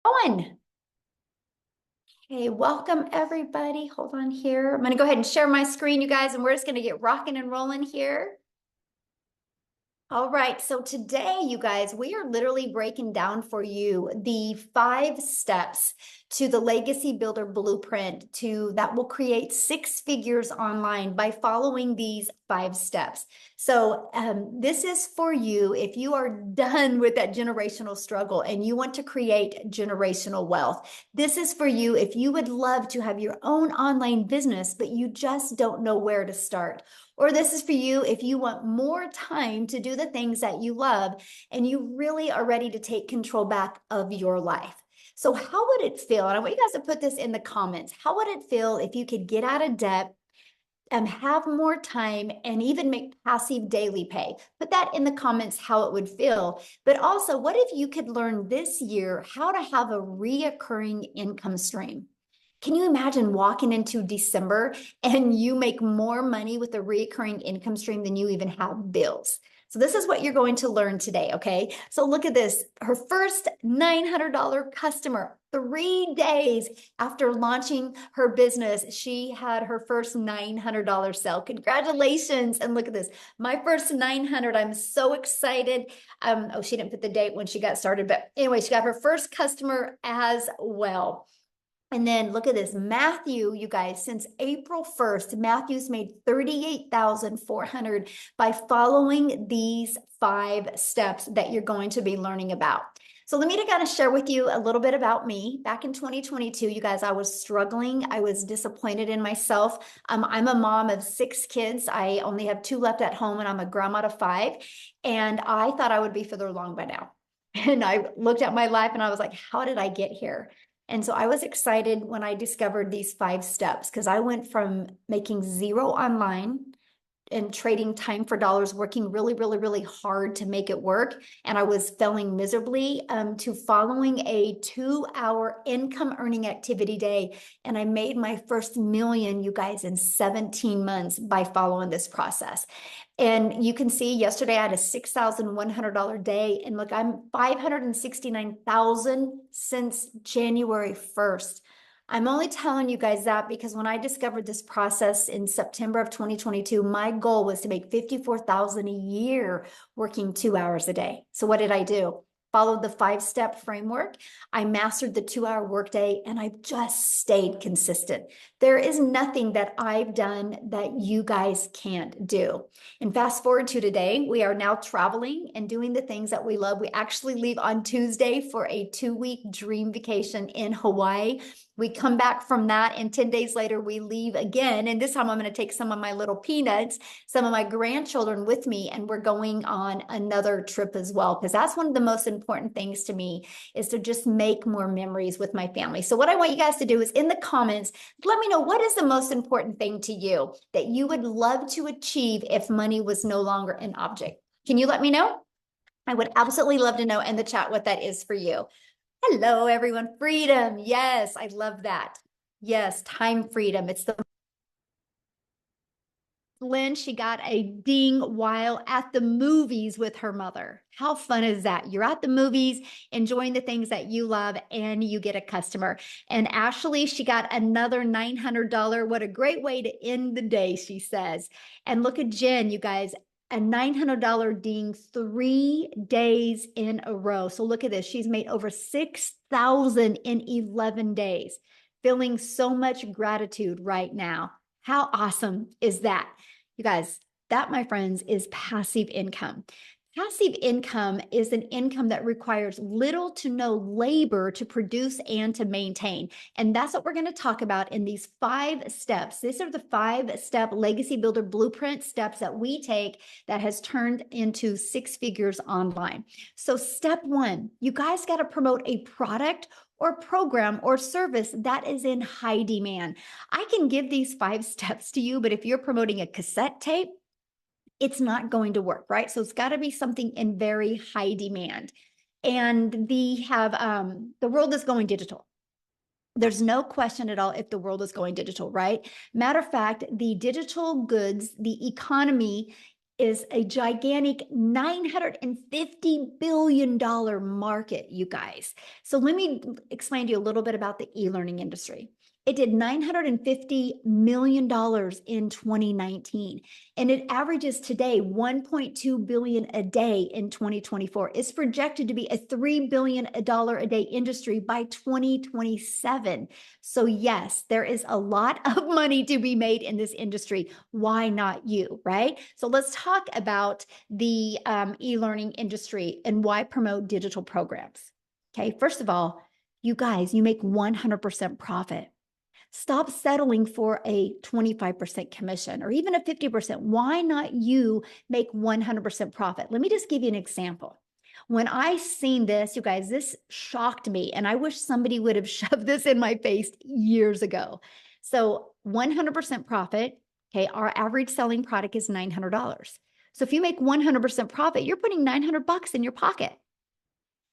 Going. Hey, welcome everybody. Hold on here. I'm going to go ahead and share my screen, you guys, and we're just going to get rocking and rolling here. All right, so today, you guys, we are literally breaking down for you the 5 steps to the legacy builder blueprint that will create 6 figures online by following these 5 steps. So this is for you if you are done with that generational struggle and you want to create generational wealth. This is for you if you would love to have your own online business, but you just don't know where to start. Or this is for you if you want more time to do the things that you love and you really are ready to take control back of your life. So how would it feel? And I want you guys to put this in the comments. How would it feel if you could get out of debt and have more time and even make passive daily pay? Put that in the comments how it would feel. But also, what if you could learn this year how to have a reoccurring income stream? Can you imagine walking into December and you make more money with a recurring income stream than you even have bills? So this is what you're going to learn today, okay? So look at this. Her first $900 customer, 3 days after launching her business, she had her first $900 sale. Congratulations. And look at this. My first 900. I'm so excited. Oh, she didn't put the date when she got started, but anyway, she got her first customer as well. And then look at this, Matthew, you guys, since April 1st, Matthew's made 38,400 by following these 5 steps that you're going to be learning about. So let me kind of share with you a little bit about me. Back in 2022, you guys, I was struggling. I was disappointed in myself. I'm a mom of 6 kids. I only have 2 left at home, and I'm a grandma to 5. And I thought I would be further along by now. And I looked at my life and I was like, how did I get here? And so I was excited when I discovered these 5 steps because I went from making zero online and trading time for dollars, working really, really, really hard to make it work. And I was failing miserably to following a 2-hour income earning activity day. And I made my first million, you guys, in 17 months by following this process. And you can see yesterday I had a $6,100 day. And look, I'm 569,000 since January 1st. I'm only telling you guys that because when I discovered this process in September of 2022, my goal was to make 54,000 a year working 2 hours a day. So what did I do? Followed the 5-step framework. I mastered the 2-hour workday and I've just stayed consistent. There is nothing that I've done that you guys can't do. And fast forward to today, we are now traveling and doing the things that we love. We actually leave on Tuesday for a 2-week dream vacation in Hawaii. We come back from that, and 10 days later, we leave again. And this time, I'm going to take some of my little peanuts, some of my grandchildren with me, and we're going on another trip as well, because that's one of the most important things to me is to just make more memories with my family. So what I want you guys to do is in the comments, let me know what is the most important thing to you that you would love to achieve if money was no longer an object. Can you let me know? I would absolutely love to know in the chat what that is for you. Hello, everyone. Freedom. Yes, I love that. Yes, time freedom. It's the Lynn, she got a ding while at the movies with her mother. How fun is that? You're at the movies, enjoying the things that you love, and you get a customer. And Ashley, she got another $900. What a great way to end the day, she says. And look at Jen, you guys, a $900 ding 3 days in a row. So look at this. She's made over 6,000 in 11 days. Feeling so much gratitude right now. How awesome is that? You guys, that, my friends, is passive income. Passive income is an income that requires little to no labor to produce and to maintain. And that's what we're going to talk about in these 5 steps. These are the 5-step legacy builder blueprint steps that we take that has turned into 6 figures online. So step 1, you guys got to promote a product or program or service that is in high demand. I can give these 5 steps to you, but if you're promoting a cassette tape, it's not going to work, right? So it's got to be something in very high demand. And the world is going digital. There's no question at all if the world is going digital, right? Matter of fact, the digital goods, the economy is a gigantic $950 billion market, you guys. So let me explain to you a little bit about the e-learning industry. It did $950 million in 2019, and it averages today $1.2 billion a day in 2024. It's projected to be a $3 billion a day industry by 2027. So yes, there is a lot of money to be made in this industry. Why not you, right? So let's talk about the e-learning industry and why promote digital programs. Okay, first of all, you guys, you make 100% profit. Stop settling for a 25% commission or even a 50%. Why not you make 100% profit? Let me just give you an example. When I seen this, you guys, this shocked me, and I wish somebody would have shoved this in my face years ago. So 100% profit, okay, our average selling product is $900. So if you make 100% profit, you're putting $900 in your pocket.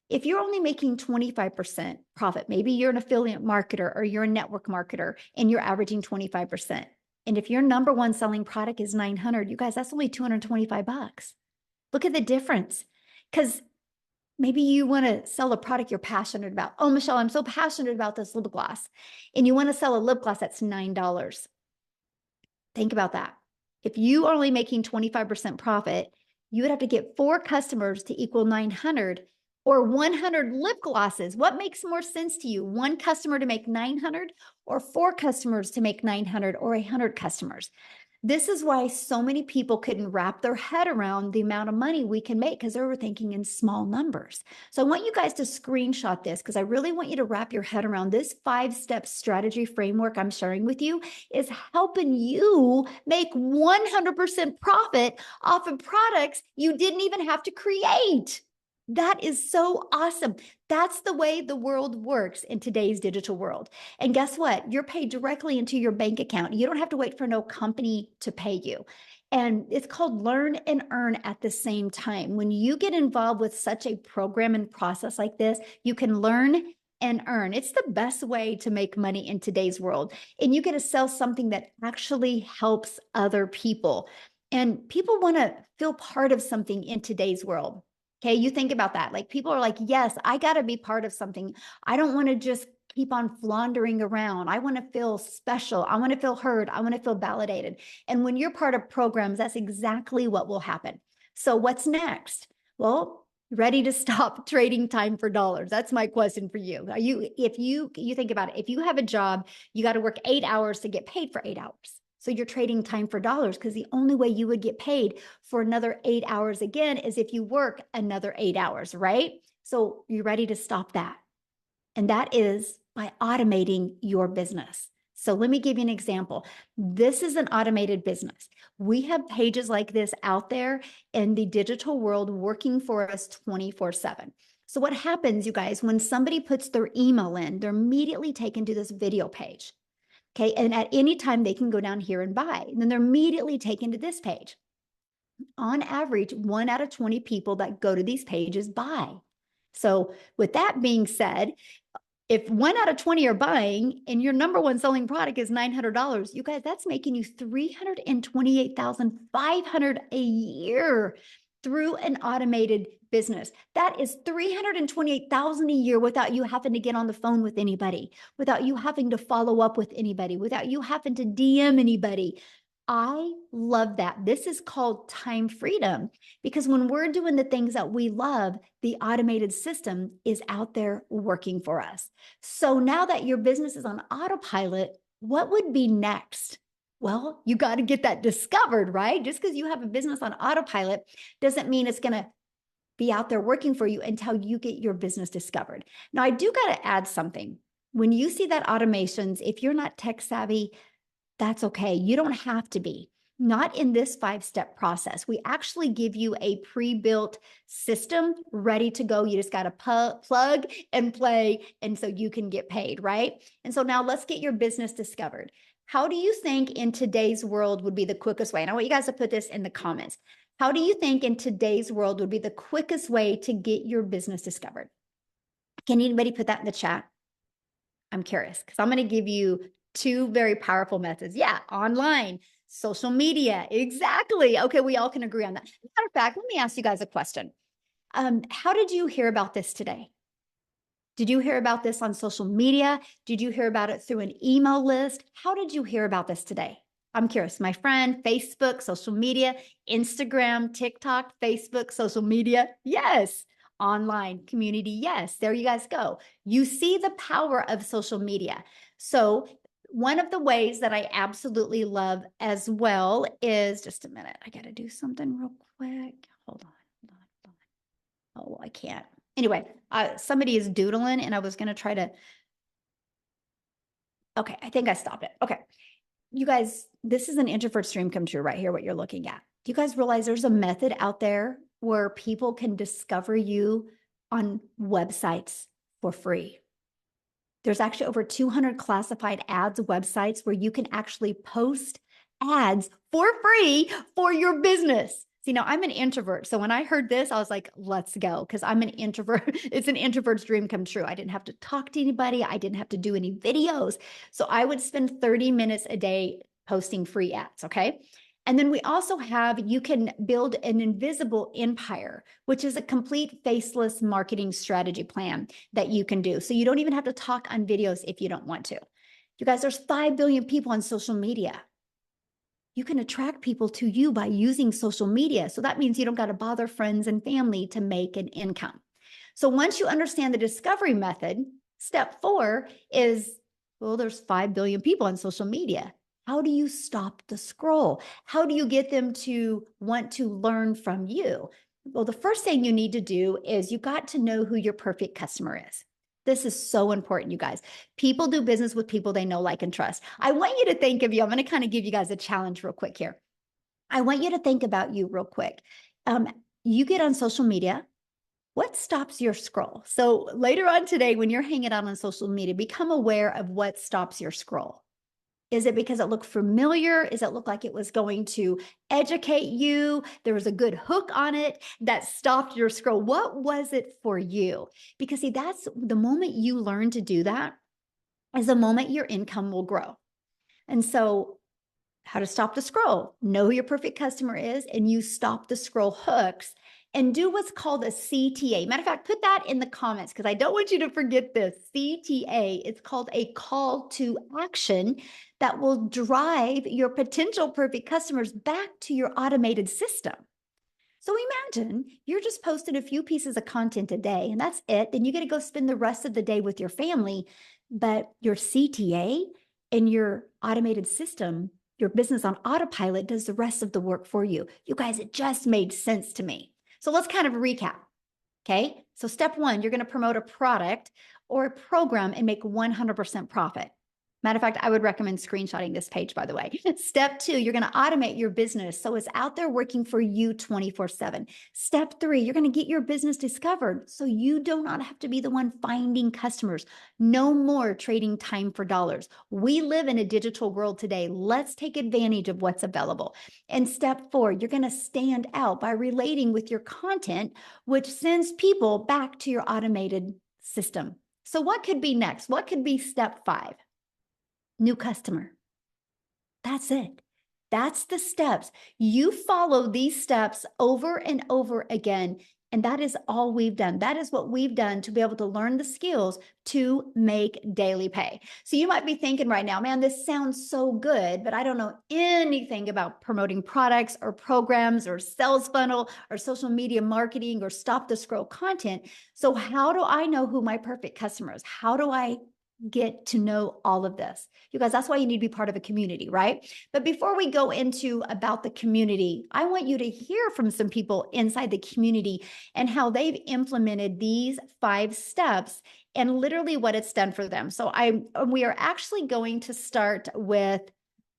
If you're only making 25% profit, maybe you're an affiliate marketer or you're a network marketer and you're averaging 25%. And if your number one selling product is 900, you guys, that's only 225 bucks. Look at the difference. Because maybe you want to sell a product you're passionate about. Oh, Michelle, I'm so passionate about this lip gloss. And you want to sell a lip gloss that's $9. Think about that. If you are only making 25% profit, you would have to get 4 customers to equal 900 or 100 lip glosses. What makes more sense to you? 1 customer to make 900 or 4 customers to make 900 or 100 customers? This is why so many people couldn't wrap their head around the amount of money we can make because they were thinking in small numbers. So I want you guys to screenshot this because I really want you to wrap your head around this 5-step strategy framework I'm sharing with you is helping you make 100% profit off of products you didn't even have to create. That is so awesome. That's the way the world works in today's digital world. And guess what? You're paid directly into your bank account. You don't have to wait for no company to pay you. And it's called learn and earn at the same time. When you get involved with such a program and process like this, you can learn and earn. It's the best way to make money in today's world. And you get to sell something that actually helps other people. And people want to feel part of something in today's world. Okay, you think about that. Like people are like, yes, I got to be part of something. I don't want to just keep on floundering around. I want to feel special. I want to feel heard. I want to feel validated. And when you're part of programs, that's exactly what will happen. So what's next? Well, ready to stop trading time for dollars? That's my question for you. Are you, if you think about it, if you have a job, you got to work 8 hours to get paid for 8 hours. So you're trading time for dollars because the only way you would get paid for another 8 hours again is if you work another 8 hours, right? So you're ready to stop that. And that is by automating your business. So let me give you an example. This is an automated business. We have pages like this out there in the digital world working for us 24/7. So what happens, you guys, when somebody puts their email in, they're immediately taken to this video page. Okay, and at any time they can go down here and buy. And then they're immediately taken to this page. On average, 1 out of 20 people that go to these pages buy. So with that being said, if 1 out of 20 are buying and your number one selling product is $900, you guys, that's making you $328,500 a year through an automated business. That is $328,000 a year without you having to get on the phone with anybody, without you having to follow up with anybody, without you having to DM anybody. I love that. This is called time freedom because when we're doing the things that we love, the automated system is out there working for us. So now that your business is on autopilot, what would be next? Well, you got to get that discovered, right? Just because you have a business on autopilot doesn't mean it's going to be out there working for you until you get your business discovered. Now, I do got to add something. When you see that automations, if you're not tech savvy, that's okay. You don't have to be. Not in this 5-step process. We actually give you a pre-built system ready to go. You just got to plug and play, and so you can get paid, right? And so now let's get your business discovered. How do you think in today's world would be the quickest way? And I want you guys to put this in the comments. How do you think in today's world would be the quickest way to get your business discovered? Can anybody put that in the chat? I'm curious because I'm going to give you 2 very powerful methods. Yeah, online. Social media. Exactly. Okay, we all can agree on that. Matter of fact, let me ask you guys a question. How did you hear about this today? Did you hear about this on social media? Did you hear about it through an email list? How did you hear about this today? I'm curious. My friend, Facebook, social media, Instagram, TikTok, Facebook, social media. Yes. Online community. Yes. There you guys go. You see the power of social media. So, one of the ways that I absolutely love as well is just a minute. I got to do something real quick. Hold on. Oh, I can't. Anyway, somebody is doodling and I was going to try to. Okay, I think I stopped it. Okay. You guys, this is an introvert's dream come true right here, what you're looking at. Do you guys realize there's a method out there where people can discover you on websites for free? There's actually over 200 classified ads websites where you can actually post ads for free for your business. See, now I'm an introvert. So when I heard this, I was like, let's go, because I'm an introvert. It's an introvert's dream come true. I didn't have to talk to anybody. I didn't have to do any videos. So I would spend 30 minutes a day posting free ads. Okay. And then we also have, you can build an invisible empire, which is a complete faceless marketing strategy plan that you can do. So you don't even have to talk on videos if you don't want to. You guys, there's 5 billion people on social media. You can attract people to you by using social media. So that means you don't got to bother friends and family to make an income. So once you understand the discovery method, step 4 is, well, there's 5 billion people on social media. How do you stop the scroll? How do you get them to want to learn from you? Well, the first thing you need to do is you got to know who your perfect customer is. This is so important, you guys. People do business with people they know, like, and trust. I want you to think of you. I'm going to kind of give you guys a challenge real quick here. I want you to think about you real quick. You get on social media. What stops your scroll? So later on today, when you're hanging out on social media, become aware of what stops your scroll. Is it because it looked familiar? Does it look like it was going to educate you? There was a good hook on it that stopped your scroll. What was it for you? Because see, that's the moment you learn to do that is the moment your income will grow. And so how to stop the scroll, know who your perfect customer is, and you stop the scroll hooks and do what's called a CTA. Matter of fact, put that in the comments because I don't want you to forget this. CTA, it's called a call to action that will drive your potential perfect customers back to your automated system. So imagine you're just posting a few pieces of content a day and that's it. Then you get to go spend the rest of the day with your family, but your CTA and your automated system, your business on autopilot, does the rest of the work for you. You guys, it just made sense to me. So let's kind of recap. Okay. So step 1, you're going to promote a product or a program and make 100% profit. Matter of fact, I would recommend screenshotting this page, by the way. Step 2, you're going to automate your business so it's out there working for you 24/7. Step 3, you're going to get your business discovered so you do not have to be the one finding customers. No more trading time for dollars. We live in a digital world today. Let's take advantage of what's available. And step 4, you're going to stand out by relating with your content, which sends people back to your automated system. So what could be next? What could be step 5? New customer. That's it. That's the steps. You follow these steps over and over again. And that is all we've done. That is what we've done to be able to learn the skills to make daily pay. So you might be thinking right now, man, this sounds so good, but I don't know anything about promoting products or programs or sales funnel or social media marketing or stop the scroll content. So how do I know who my perfect customer is? How do I get to know all of this? You guys, that's why you need to be part of a community, right? But before we go into about the community, I want you to hear from some people inside the community and how they've implemented these 5 steps and literally what it's done for them. So we are actually going to start with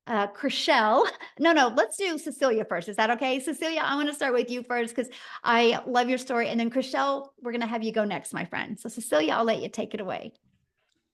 Chriselle. No, let's do Cecilia first. Is that okay? Cecilia, I want to start with you first because I love your story. And then Chriselle, we're going to have you go next, my friend. So Cecilia, I'll let you take it away.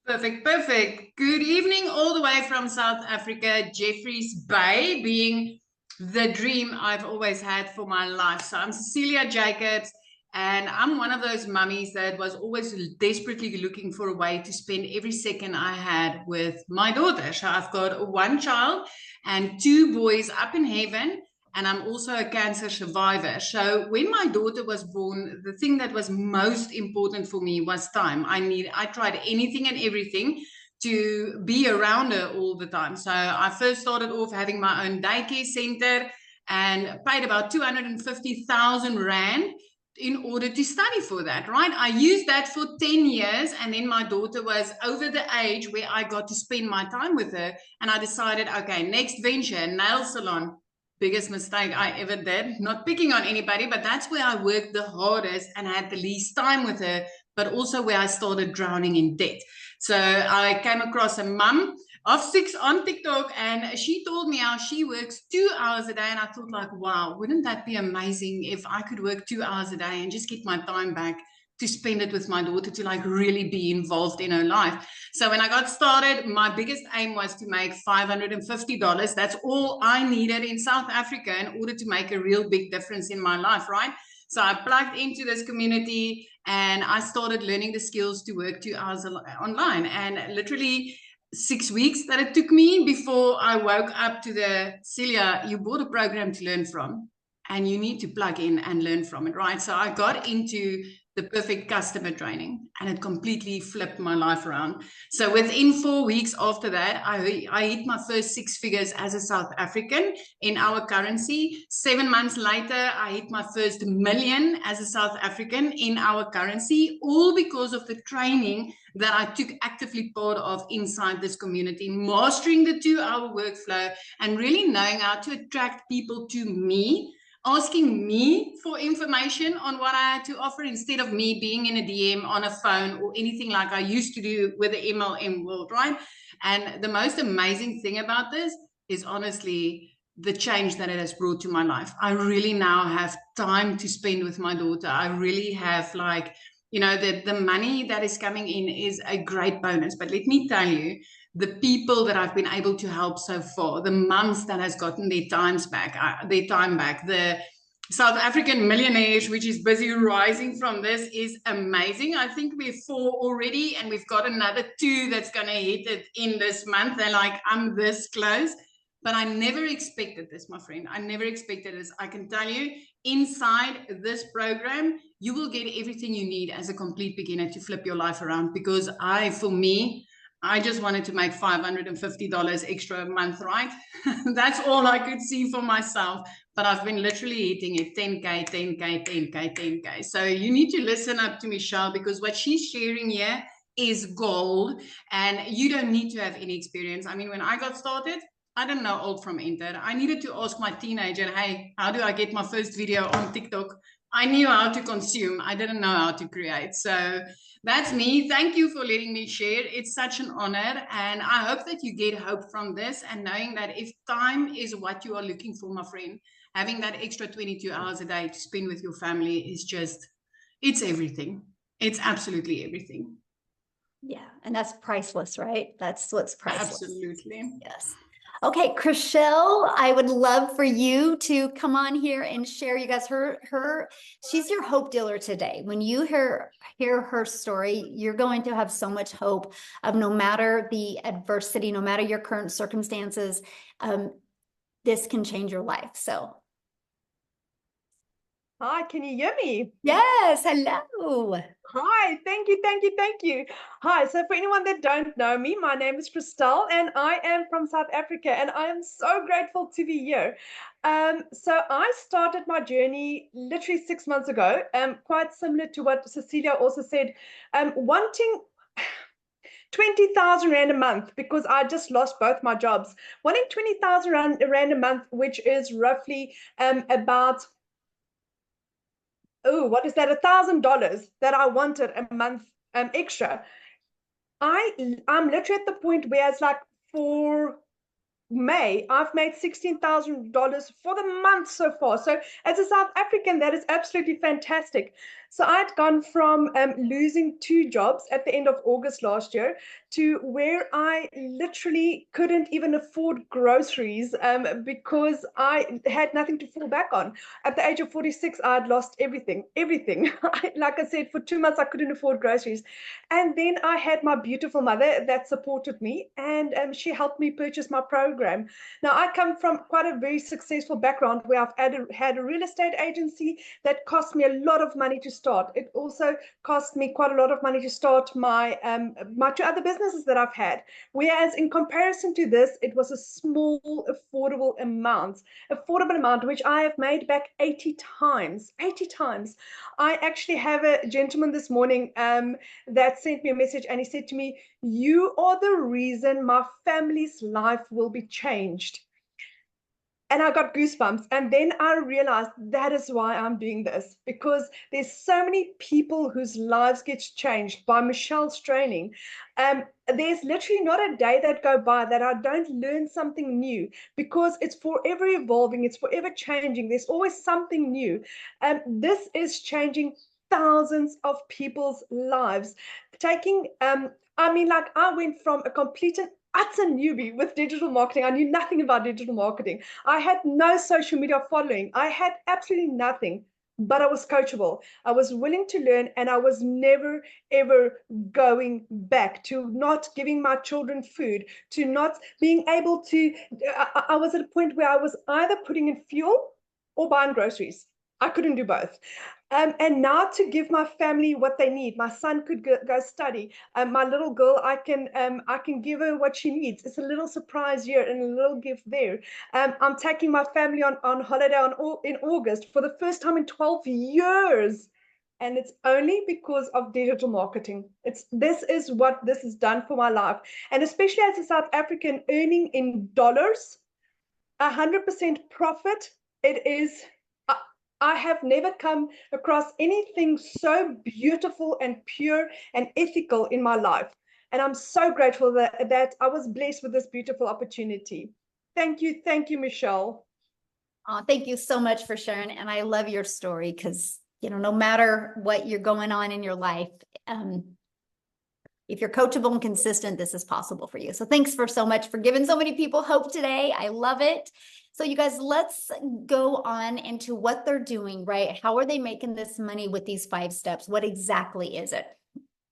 Perfect. Good evening, all the way from South Africa, Jeffreys Bay, being the dream I've always had for my life. So I'm Cecilia Jacobs, And I'm one of those mummies that was always desperately looking for a way to spend every second I had with my daughter. So I've got one child and two boys up in heaven. And I'm also a cancer survivor. So when my daughter was born, the thing that was most important for me was time. I tried anything and everything to be around her all the time. So I first started off having my own daycare center and paid about 250,000 Rand in order to study for that, right? I used that for 10 years, and then my daughter was over the age where I got to spend my time with her, and I decided, okay, next venture, nail salon. Biggest mistake I ever did. Not picking on anybody, but that's where I worked the hardest and had the least time with her, but also where I started drowning in debt. So I came across a mum of six on TikTok, and she told me how she works 2 hours a day. And I thought, like, wow, wouldn't that be amazing if I could work 2 hours a day and just get my time back to spend it with my daughter, to like really be involved in her life. So when I got started, my biggest aim was to make $550. That's all I needed in South Africa in order to make a real big difference in my life, right? So I plugged into this community and I started learning the skills to work 2 hours online. And literally 6 weeks that it took me before I woke up to the Celia, you bought a program to learn from and you need to plug in and learn from it, right? So I got into the perfect customer training and it completely flipped my life around. So within 4 weeks after that, I hit my first six figures as a South African in our currency. 7 months later, I hit my first million as a South African in our currency, all because of the training that I took actively part of inside this community, mastering the 2 hour workflow and really knowing how to attract people to me, asking me for information on what I had to offer instead of me being in a DM on a phone or anything like I used to do with the MLM world, right? And the most amazing thing about this is honestly the change that it has brought to my life. I really now have time to spend with my daughter. I really have like, the money that is coming in is a great bonus. But let me tell you, the people that I've been able to help so far, the moms that has gotten their time back, the South African millionaires, which is busy rising from this, is amazing. I think we're 4 already, and we've got another 2 that's going to hit it in this month. They're like, I'm this close. But I never expected this, my friend. I never expected this. I can tell you, inside this program, you will get everything you need as a complete beginner to flip your life around. Because for me, I just wanted to make $550 extra a month, right? That's all I could see for myself. But I've been literally hitting it 10K, 10K, 10K, 10K. So you need to listen up to Michelle, because what she's sharing here is gold, and you don't need to have any experience. I mean, when I got started, I don't know old from enter. I needed to ask my teenager, hey, how do I get my first video on TikTok? I knew how to consume. I didn't know how to create. So that's me. Thank you for letting me share. It's such an honor. And I hope that you get hope from this, and knowing that if time is what you are looking for, my friend, having that extra 22 hours a day to spend with your family is just, it's everything. It's absolutely everything. Yeah, and that's priceless, right? That's what's priceless. Absolutely. Yes. Okay, Chriselle, I would love for you to come on here and share. You guys, she's your hope dealer today. When you hear her story, you're going to have so much hope of, no matter the adversity, no matter your current circumstances, this can change your life. So, hi, can you hear me? yes, hello. Hi, thank you, thank you, thank you. Hi, so for anyone that don't know me, my name is Christelle and I am from South Africa, and I am so grateful to be here. So I started my journey literally 6 months ago, quite similar to what Cecilia also said, wanting 20,000 Rand a month, because I just lost both my jobs. Wanting 20,000 Rand a month, which is roughly about, oh, what is that? $1,000 that I wanted a month extra. I'm literally at the point where it's like, for May, I've made $16,000 for the month so far. So as a South African, that is absolutely fantastic. So I'd gone from losing 2 jobs at the end of August last year to where I literally couldn't even afford groceries because I had nothing to fall back on. At the age of 46, I had lost everything, everything. Like I said, for 2 months, I couldn't afford groceries. And then I had my beautiful mother that supported me, and she helped me purchase my program. Now, I come from quite a very successful background where I've had a real estate agency that cost me a lot of money to start. It also cost me quite a lot of money to start my 2 other businesses that I've had. Whereas in comparison to this, it was a small, affordable amount, which I have made back 80 times. 80 times. I actually have a gentleman this morning that sent me a message, and he said to me, "You are the reason my family's life will be changed." And I got goosebumps. And then I realized that is why I'm doing this, because there's so many people whose lives gets changed by Michelle's training. There's literally not a day that go by that I don't learn something new, because it's forever evolving, it's forever changing. There's always something new. This is changing thousands of people's lives. Taking, like I went from a complete and utter newbie with digital marketing. I knew nothing about digital marketing. I had no social media following. I had absolutely nothing, but I was coachable. I was willing to learn, and I was never, ever going back to not giving my children food, to not being able to. I was at a point where I was either putting in fuel or buying groceries. I couldn't do both. And now to give my family what they need. My son could go study. My little girl, I can give her what she needs. It's a little surprise here and a little gift there. I'm taking my family on holiday in August for the first time in 12 years. And it's only because of digital marketing. This is what this has done for my life. And especially as a South African earning in dollars, 100% profit, it is. I have never come across anything so beautiful and pure and ethical in my life. And I'm so grateful that I was blessed with this beautiful opportunity. Thank you, Michelle. Oh, thank you so much for sharing. And I love your story because, no matter what you're going on in your life, if you're coachable and consistent, this is possible for you. So thanks so much for giving so many people hope today. I love it. So you guys, let's go on into what they're doing, right? How are they making this money with these 5 steps? What exactly is it?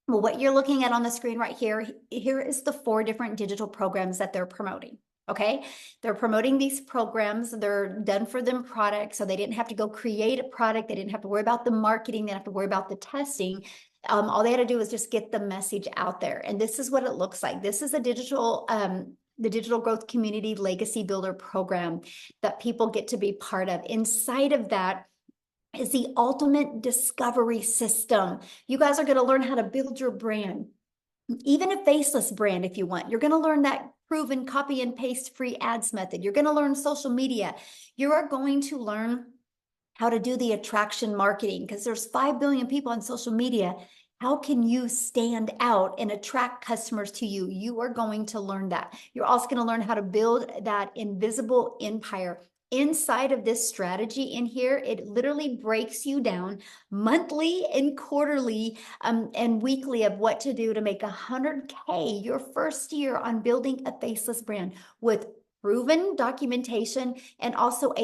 Well, what you're looking at on the screen right here is the 4 different digital programs that they're promoting. Okay, they're promoting these programs. They're done for them products. So they didn't have to go create a product. They didn't have to worry about the marketing. They didn't have to worry about the testing. All they had to do was just get the message out there. And this is what it looks like. This is a the Digital Growth Community Legacy Builder program that people get to be part of. Inside of that is the ultimate discovery system. You guys are going to learn how to build your brand, even a faceless brand if you want. You're going to learn that proven copy and paste free ads method. You're going to learn social media. You are going to learn how to do the attraction marketing, because there's 5 billion people on social media. How can you stand out and attract customers to you? You are going to learn that. You're also going to learn how to build that invisible empire. Inside of this strategy in here, it literally breaks you down monthly and quarterly and weekly of what to do to make 100K your first year on building a faceless brand with proven documentation, and also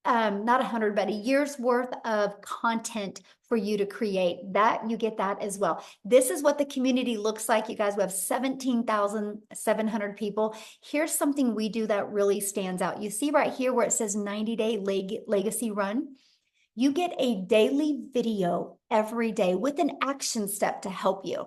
not 100, but a year's worth of content for you to create. That you get that as well. This is what the community looks like. You guys, we have 17,700 people. Here's something we do that really stands out. You see right here where it says 90-day legacy run. You get a daily video every day with an action step to help you.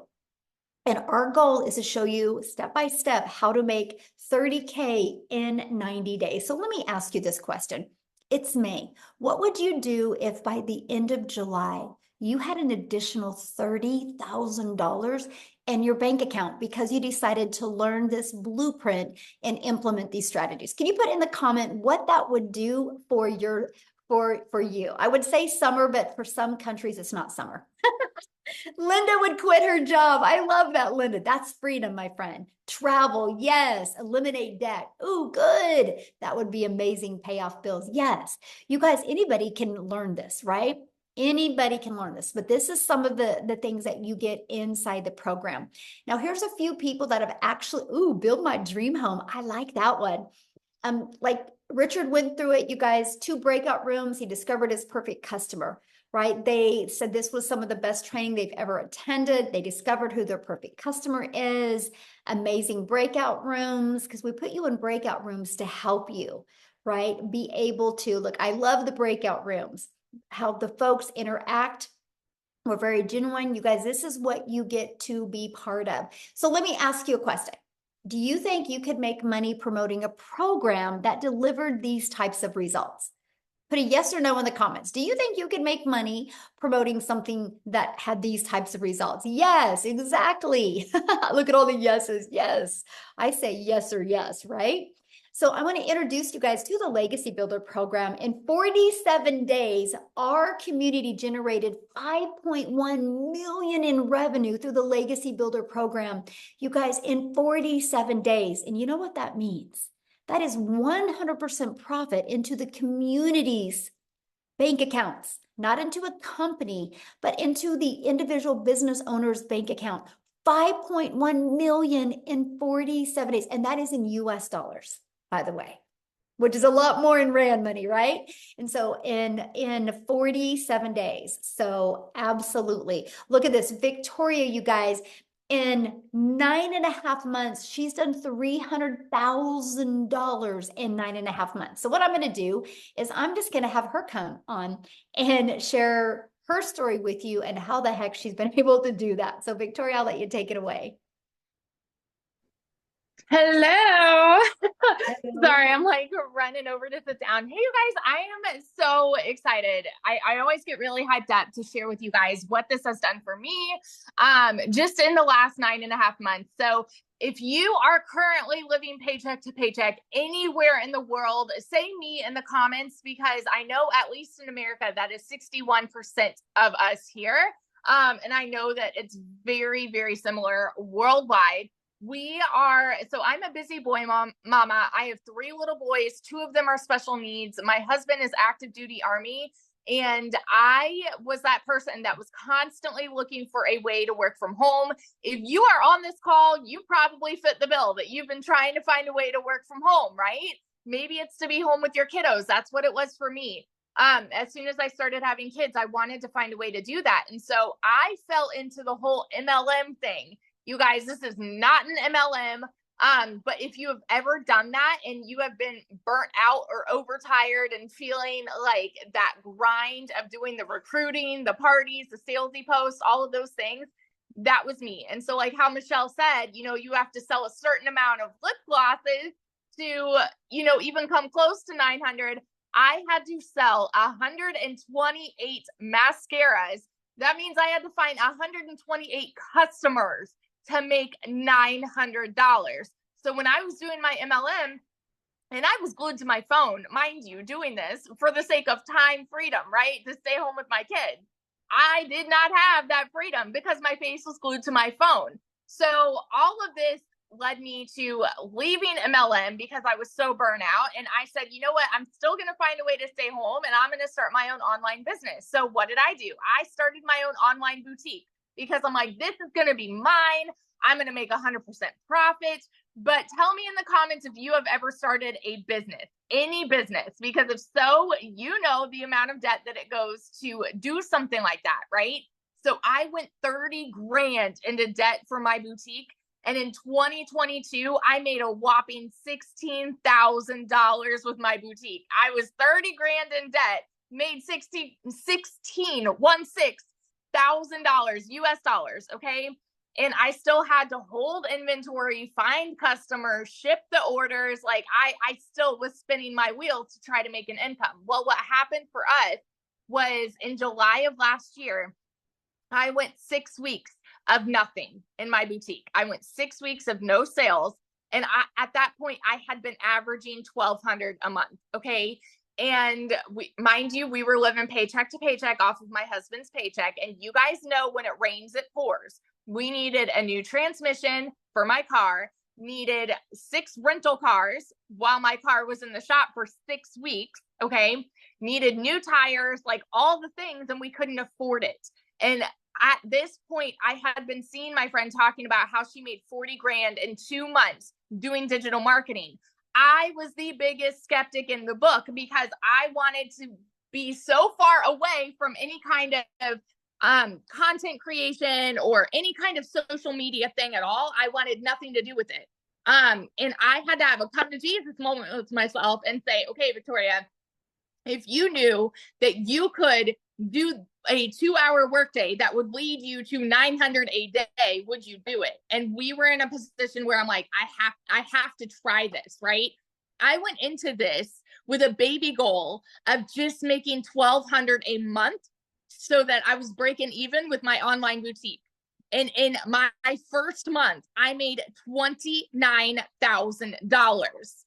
And our goal is to show you step by step how to make 30K in 90 days. So let me ask you this question. It's May. What would you do if by the end of July, you had an additional $30,000 in your bank account because you decided to learn this blueprint and implement these strategies? Can you put in the comment what that would do for you? I would say summer, but for some countries, it's not summer. Linda would quit her job. I love that, Linda. That's freedom, my friend. Travel, yes. Eliminate debt. Ooh, good. That would be amazing. Pay off bills. Yes. You guys, anybody can learn this, right? Anybody can learn this, but this is some of the things that you get inside the program. Now, here's a few people that have actually, build my dream home. I like that one. Like Richard went through it, you guys, 2 breakout rooms. He discovered his perfect customer, right? They said this was some of the best training they've ever attended. They discovered who their perfect customer is. Amazing breakout rooms, because we put you in breakout rooms to help you, right? Be able to look. I love the breakout rooms, how the folks interact. We're very genuine. You guys, this is what you get to be part of. So let me ask you a question. Do you think you could make money promoting a program that delivered these types of results? Put a yes or no in the comments. Do you think you could make money promoting something that had these types of results? Yes, exactly. Look at all the yeses. Yes. I say yes or yes, right? So I want to introduce you guys to the Legacy Builder program. In 47 days, our community generated 5.1 million in revenue through the Legacy Builder program. You guys, in 47 days. And you know what that means? That is 100% profit into the community's bank accounts, not into a company, but into the individual business owner's bank account. 5.1 million in 47 days. And that is in US dollars, by the way, which is a lot more in rand money, right? And so in 47 days. So absolutely. Look at this. Victoria, you guys, in 9.5 months, she's done $300,000 in 9.5 months. So what I'm going to do is I'm just going to have her come on and share her story with you and how the heck she's been able to do that. So Victoria, I'll let you take it away. Hello. Sorry, I'm like running over to sit down. Hey, you guys, I am so excited. I always get really hyped up to share with you guys what this has done for me just in the last 9.5 months. So if you are currently living paycheck to paycheck anywhere in the world, say me in the comments, because I know at least in America, that is 61% of us here. And I know that it's very, very similar worldwide. So I'm a busy boy mama. I have 3 little boys. 2 of them are special needs. My husband is active duty Army. And I was that person that was constantly looking for a way to work from home. If you are on this call, you probably fit the bill that you've been trying to find a way to work from home, right? Maybe it's to be home with your kiddos. That's what it was for me. As soon as I started having kids, I wanted to find a way to do that. And so I fell into the whole MLM thing. You guys, this is not an MLM. But if you have ever done that and you have been burnt out or overtired and feeling like that grind of doing the recruiting, the parties, the salesy posts, all of those things, that was me. And so like how Michelle said, you have to sell a certain amount of lip glosses to, even come close to 900. I had to sell 128 mascaras. That means I had to find 128 customers to make $900. So when I was doing my MLM, and I was glued to my phone, mind you, doing this for the sake of time freedom, right? To stay home with my kid. I did not have that freedom because my face was glued to my phone. So all of this led me to leaving MLM because I was so burnt out. And I said, you know what? I'm still going to find a way to stay home and I'm going to start my own online business. So what did I do? I started my own online boutique, because I'm like, this is going to be mine. I'm going to make 100% profit. But tell me in the comments if you have ever started a business, any business, because if so, you know the amount of debt that it goes to do something like that, right? So I went 30 grand into debt for my boutique. And in 2022, I made a whopping $16,000 with my boutique. I was 30 grand in debt, made $16,000 US dollars. Okay. And I still had to hold inventory, find customers, ship the orders. Like I still was spinning my wheel to try to make an income. Well, what happened for us was in July of last year, I went 6 weeks of nothing in my boutique. I went 6 weeks of no sales. And at that point, I had been averaging $1,200 a month. Okay. And mind you, we were living paycheck to paycheck off of my husband's paycheck. And you guys know when it rains, it pours. We needed a new transmission for my car, needed 6 rental cars while my car was in the shop for 6 weeks. Okay. needed new tires, like all the things, and we couldn't afford it. And at this point, I had been seeing my friend talking about how she made 40 grand in 2 months doing digital marketing. I was the biggest skeptic in the book because I wanted to be so far away from any kind of content creation or any kind of social media thing at all. I wanted nothing to do with it. And I had to have a come to Jesus moment with myself and say, okay, Victoria, if you knew that you could do a 2-hour workday that would lead you to 900 a day, would you do it? And we were in a position where I'm like, I have to try this, right? I went into this with a baby goal of just making 1,200 a month so that I was breaking even with my online boutique. And in my first month, I made $29,000.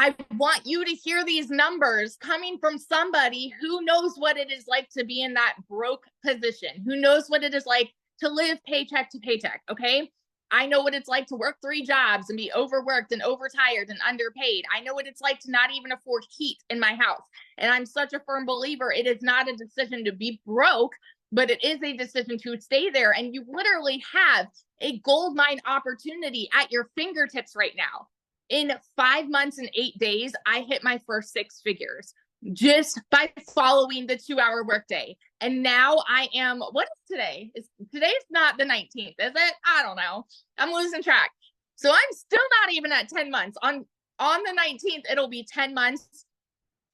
I want you to hear these numbers coming from somebody who knows what it is like to be in that broke position, who knows what it is like to live paycheck to paycheck. Okay. I know what it's like to work 3 jobs and be overworked and overtired and underpaid. I know what it's like to not even afford heat in my house. And I'm such a firm believer it is not a decision to be broke, but it is a decision to stay there. And you literally have a gold mine opportunity at your fingertips right now. In 5 months and 8 days, I hit my first 6 figures just by following the 2-hour workday. And now I am, what is today? Today's not the 19th, is it? I don't know. I'm losing track. So I'm still not even at 10 months. On the 19th, it'll be 10 months.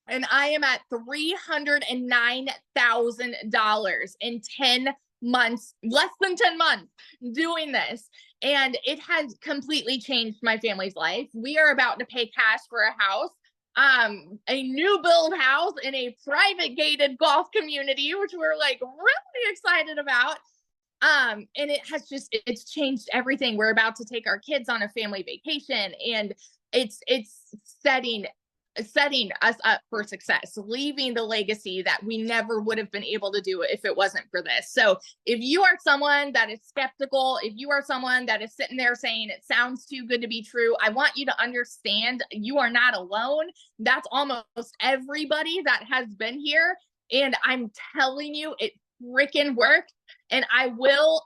And I am at $309,000 in 10 months, less than 10 months doing this. And it has completely changed my family's life. We are about to pay cash for a house, a new build house in a private gated golf community, which we're like really excited about. And it's changed everything. We're about to take our kids on a family vacation, and it's setting us up for success, leaving the legacy that we never would have been able to do if it wasn't for this. So if you are someone that is skeptical, if you are someone that is sitting there saying it sounds too good to be true, I want you to understand you are not alone. That's almost everybody that has been here. And I'm telling you, it freaking worked. And I will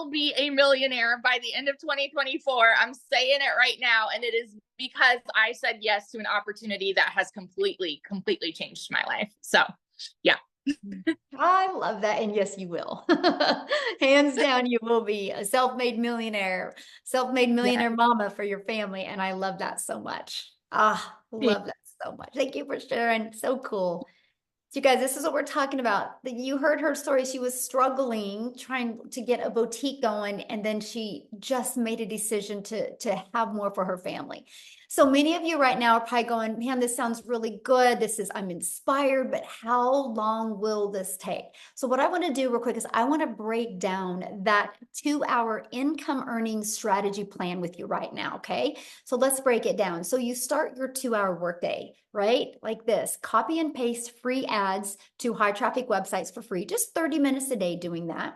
be a millionaire by the end of 2024. I'm saying it right now. And it is because I said yes to an opportunity that has completely changed my life. So yeah. I love that. And yes, you will. Hands down, you will be a self-made millionaire mama for your family. And I love that so much. Love that so much. Thank you for sharing. So cool. So you guys, this is what we're talking about. You heard her story. She was struggling, trying to get a boutique going, and then she just made a decision to have more for her family. So many of you right now are probably going, man, this sounds really good. I'm inspired, but how long will this take? So what I want to do real quick is I want to break down that 2-hour income earning strategy plan with you right now. Okay. So let's break it down. So you start your 2-hour workday, right? Like this, copy and paste free ads to high traffic websites for free, just 30 minutes a day doing that.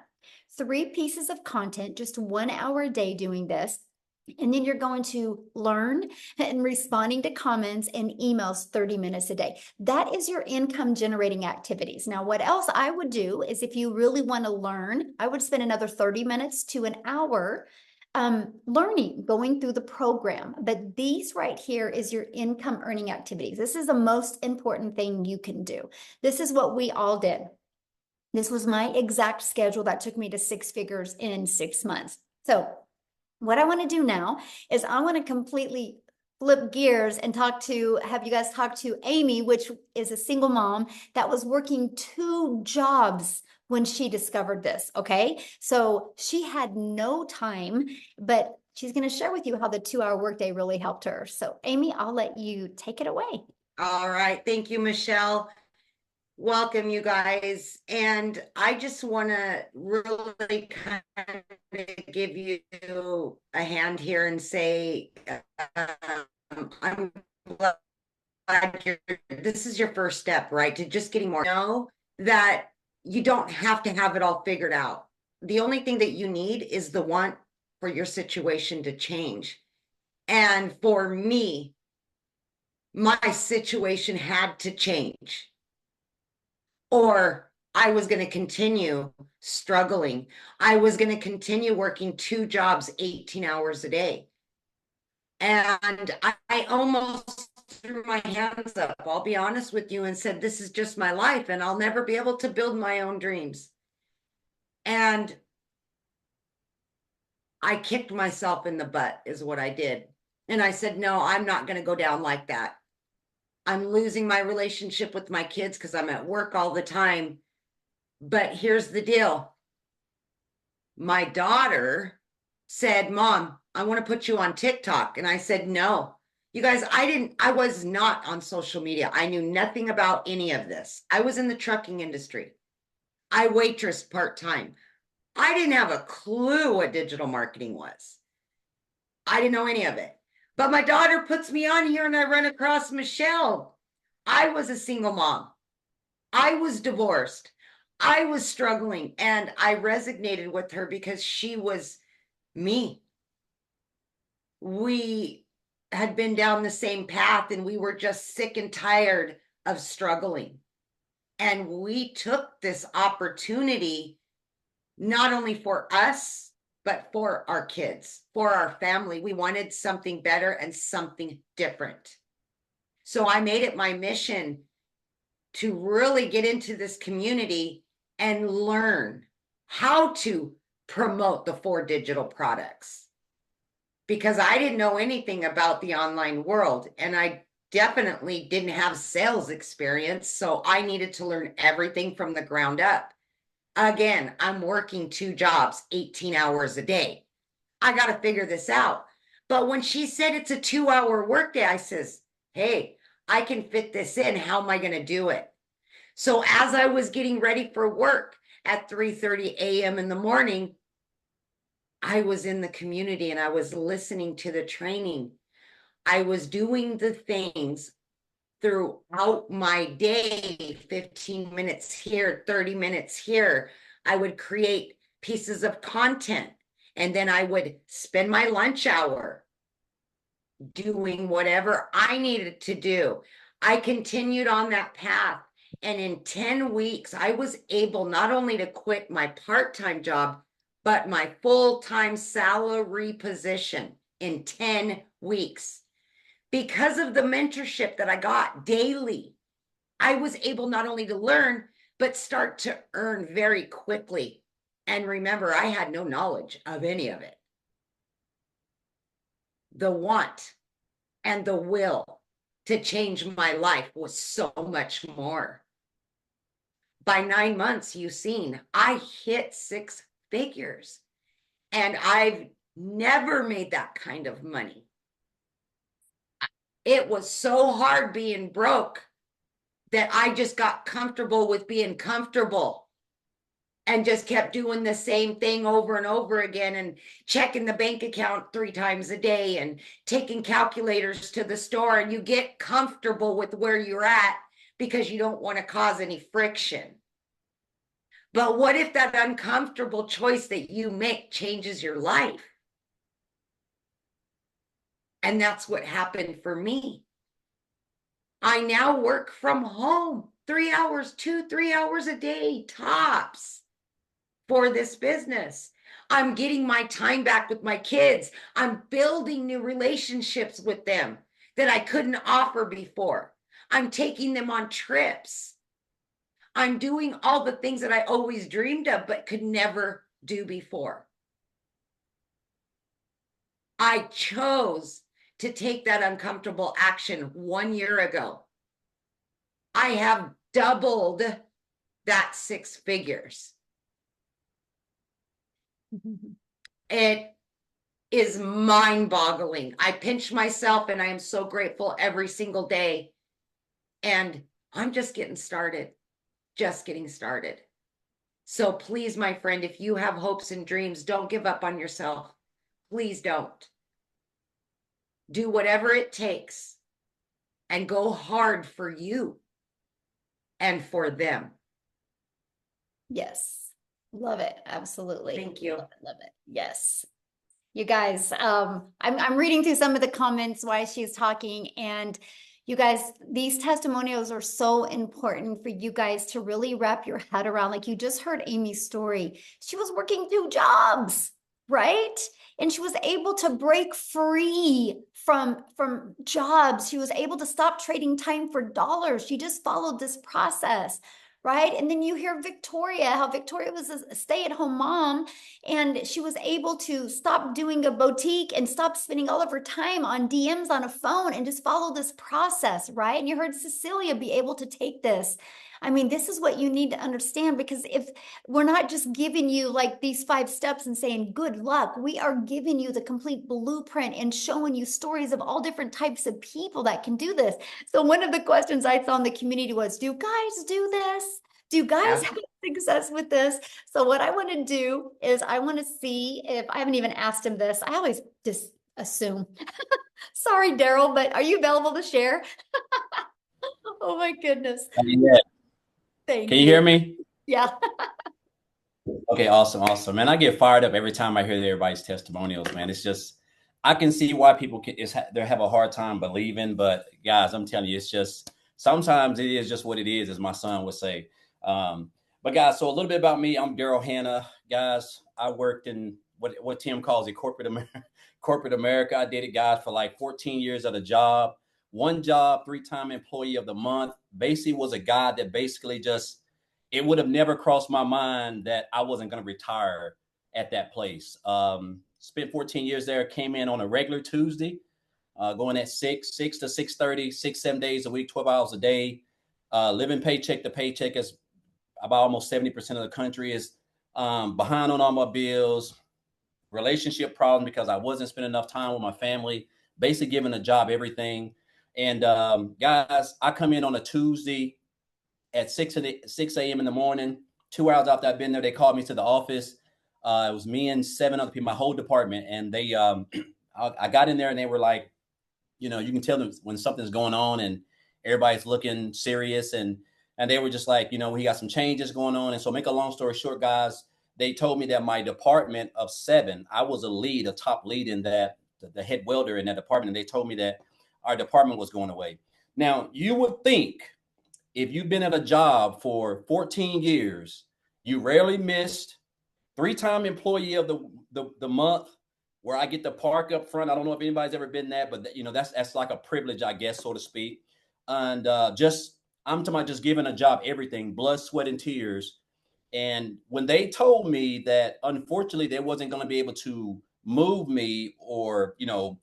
3 pieces of content, just 1 hour a day doing this. And then you're going to learn and responding to comments and emails 30 minutes a day. That is your income generating activities. Now, what else I would do is if you really want to learn, I would spend another 30 minutes to an hour learning, going through the program. But these right here is your income earning activities. This is the most important thing you can do. This is what we all did. This was my exact schedule that took me to 6 figures in 6 months. So what I want to do now is I want to completely flip gears and have you guys talk to Amy, which is a single mom that was working 2 jobs when she discovered this. Okay. So she had no time, but she's going to share with you how the 2-hour workday really helped her. So Amy, I'll let you take it away. All right. Thank you, Michelle. Welcome, you guys. And I just want to really kind of give you a hand here and say, I'm glad this is your first step, right? To just getting more. Know that you don't have to have it all figured out. The only thing that you need is the want for your situation to change. And for me, my situation had to change. or I was going to continue struggling. I was going to continue working 2 jobs, 18 hours a day. And I almost threw my hands up, I'll be honest with you, and said, this is just my life and I'll never be able to build my own dreams. And I kicked myself in the butt is what I did. And I said, no, I'm not going to go down like that. I'm losing my relationship with my kids because I'm at work all the time. But here's the deal. My daughter said, Mom, I want to put you on TikTok. And I said, no. You guys, I was not on social media. I knew nothing about any of this. I was in the trucking industry. I waitressed part-time. I didn't have a clue what digital marketing was. I didn't know any of it. But my daughter puts me on here and I run across Michelle. I was a single mom. I was divorced. I was struggling and I resonated with her because she was me. We had been down the same path and we were just sick and tired of struggling. And we took this opportunity not only for us, but for our kids, for our family. We wanted something better and something different. So I made it my mission to really get into this community and learn how to promote the 4 digital products. Because I didn't know anything about the online world and I definitely didn't have sales experience. So I needed to learn everything from the ground up. Again, I'm working 2 jobs, 18 hours a day. I got to figure this out. But when she said it's a 2-hour workday, I says, hey, I can fit this in. How am I going to do it? So as I was getting ready for work at 3:30 a.m. in the morning, I was in the community and I was listening to the training. I was doing the things throughout my day, 15 minutes here, 30 minutes here. I would create pieces of content and then I would spend my lunch hour doing whatever I needed to do. I continued on that path. And in 10 weeks, I was able not only to quit my part-time job, but my full-time salary position in 10 weeks. Because of the mentorship that I got daily, I was able not only to learn, but start to earn very quickly. And remember, I had no knowledge of any of it. The want and the will to change my life was so much more. By 9 months, you've seen, I hit 6 figures. And I've never made that kind of money. It was so hard being broke that I just got comfortable with being comfortable and just kept doing the same thing over and over again and checking the bank account 3 times a day and taking calculators to the store. And you get comfortable with where you're at because you don't want to cause any friction. But what if that uncomfortable choice that you make changes your life? And that's what happened for me. I now work from home 3 hours, 2-3 hours a day, tops, for this business. I'm getting my time back with my kids. I'm building new relationships with them that I couldn't offer before. I'm taking them on trips. I'm doing all the things that I always dreamed of, but could never do before. I chose to take that uncomfortable action 1 year ago. I have doubled that 6 figures. It is mind-boggling. I pinch myself and I am so grateful every single day. And I'm just getting started, just getting started. So please, my friend, if you have hopes and dreams, don't give up on yourself. Please don't. Do whatever it takes and go hard for you and for them. Yes. Love it. Absolutely. Thank you. Love it. Love it. Yes. You guys, I'm reading through some of the comments while she's talking, and You guys, these testimonials are so important for you guys to really wrap your head around. Like you just heard Amy's story. She was working 2 jobs, right? And she was able to break free from jobs. She was able to stop trading time for dollars. She just followed this process, right? And then you hear Victoria, how Victoria was a stay-at-home mom, and she was able to stop doing a boutique and stop spending all of her time on DMs on a phone and just follow this process, right? And you heard Cecilia be able to take this. I mean, this is what you need to understand, because if we're not just giving you like these 5 steps and saying good luck, we are giving you the complete blueprint and showing you stories of all different types of people that can do this. So one of the questions I saw in the community was, do guys do this? Do you guys have success with this? So what I want to do is I want to see if I haven't even asked him this. I always just assume. Sorry, Daryl, but are you available to share? Oh my goodness. Yeah. Thank Can you hear me? Yeah. Okay, awesome, awesome. Man, I get fired up every time I hear everybody's testimonials, man. It's just, I can see why people they have a hard time believing, but guys, I'm telling you, it's just, sometimes it is just what it is, as my son would say. But guys, so a little bit about me. I'm Daryl Hannah. Guys, I worked in what Tim calls it, corporate America. I did it, guys, for like 14 years at a job. One job, 3-time employee of the month. Basically was a guy that basically just, it would have never crossed my mind that I wasn't going to retire at that place. Spent 14 years there, came in on a regular Tuesday, going at 6 to 6:30, 6-7 days a week, 12 hours a day, living paycheck to paycheck. As about almost 70% of the country is behind on all my bills, relationship problems because I wasn't spending enough time with my family, basically giving a job everything. And guys, I come in on a Tuesday at 6 a.m. in the morning. 2 hours after I've been there, they called me to the office. It was me and 7 other people, my whole department. And they, I got in there and they were like, you know, you can tell them when something's going on and everybody's looking serious. And they were just like, you know, we got some changes going on. And so make a long story short, guys, they told me that my department of 7, I was a top lead in that, the head welder in that department. And they told me that our department was going away. Now, you would think if you've been at a job for 14 years, you rarely missed, 3-time employee of the month, where I get to park up front. I don't know if anybody's ever been that, but you know, that's like a privilege, I guess, so to speak. And I'm talking about just giving a job, everything, blood, sweat, and tears. And when they told me that unfortunately they wasn't going to be able to move me or, you know,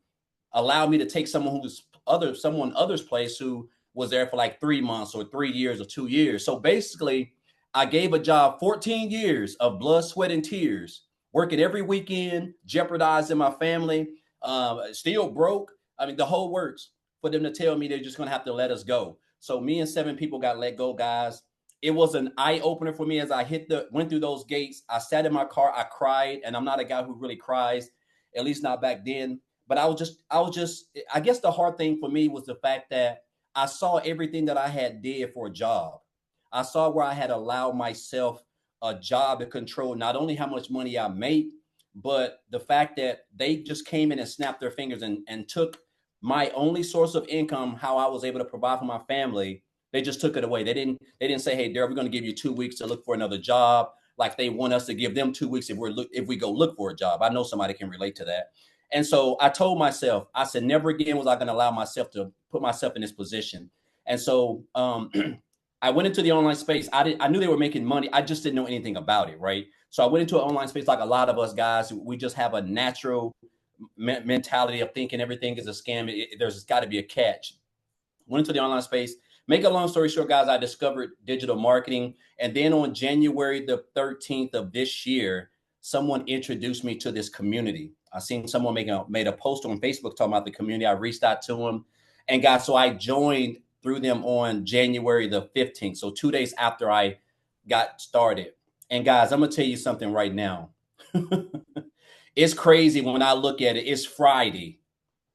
allow me to take someone other's place who was there for like 3 months or 3 years or 2 years. So basically, I gave a job 14 years of blood, sweat, and tears, working every weekend, jeopardizing my family, still broke. I mean, the whole works, for them to tell me they're just going to have to let us go. So me and 7 people got let go, guys. It was an eye opener for me as I went through those gates. I sat in my car, I cried, and I'm not a guy who really cries, at least not back then. But I was just, I guess the hard thing for me was the fact that I saw everything that I had did for a job. I saw where I had allowed myself a job to control not only how much money I make, but the fact that they just came in and snapped their fingers and took my only source of income, how I was able to provide for my family. They just took it away. They didn't say, hey, Daryl, we're going to give you 2 weeks to look for another job. Like they want us to give them 2 weeks if we go look for a job. I know somebody can relate to that. And so I told myself, I said, never again was I going to allow myself to put myself in this position. And so I went into the online space. I knew they were making money. I just didn't know anything about it, right? So I went into an online space like a lot of us guys. We just have a natural mentality of thinking everything is a scam. There's got to be a catch. Went into the online space. Make a long story short, guys, I discovered digital marketing. And then on January the 13th of this year, someone introduced me to this community. I seen someone made a post on Facebook talking about the community. I reached out to them. And guys, so I joined through them on January the 15th. So 2 days after I got started. And guys, I'm going to tell you something right now. It's crazy when I look at it. It's Friday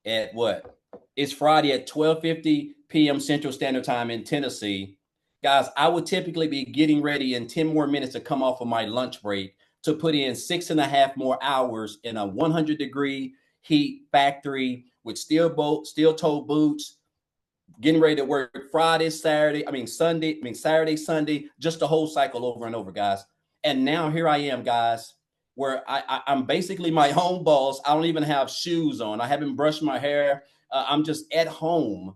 at what? It's Friday at 12:50 p.m. Central Standard Time in Tennessee. Guys, I would typically be getting ready in 10 more minutes to come off of my lunch break to put in 6.5 more hours in a 100-degree heat factory with steel toe boots, getting ready to work Friday, Saturday, Saturday, Sunday, just the whole cycle over and over, guys. And now here I am, guys, where I'm basically my own boss. I don't even have shoes on. I haven't brushed my hair. I'm just at home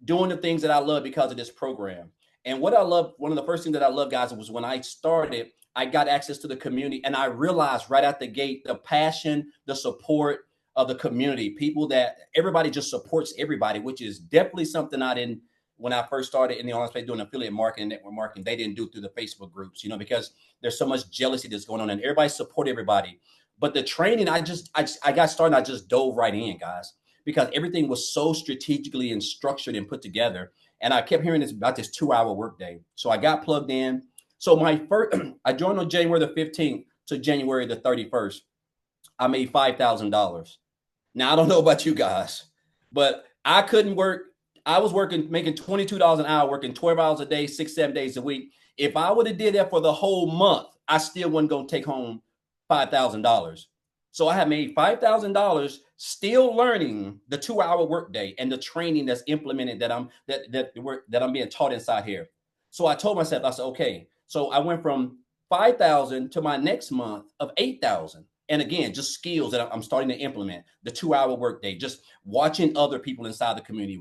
doing the things that I love because of this program. And what I love, one of the first things that I love, guys, was when I started, I got access to the community, and I realized right out the gate the passion, the support of the community, people that everybody just supports everybody, which is definitely something I didn't when I first started in the online space doing affiliate marketing, network marketing. They didn't do through the Facebook groups, because there's so much jealousy that's going on, and everybody support everybody. But the training, I got started. I just dove right in, guys, because everything was so strategically and structured and put together. And I kept hearing this about this 2-hour workday. So I got plugged in. So my first, I joined on January the 15th to January the 31st. I made $5,000. Now, I don't know about you guys, but I couldn't work. I was making $22 an hour, working 12 hours a day, 6-7 days a week. If I would have did that for the whole month, I still wasn't going to take home $5,000. So I had made $5,000 still learning the 2-hour workday and the training that's implemented that I'm being taught inside here. So I told myself, I said, okay. So I went from 5,000 to my next month of 8,000. And again, just skills that I'm starting to implement. The 2-hour workday, just watching other people inside the community,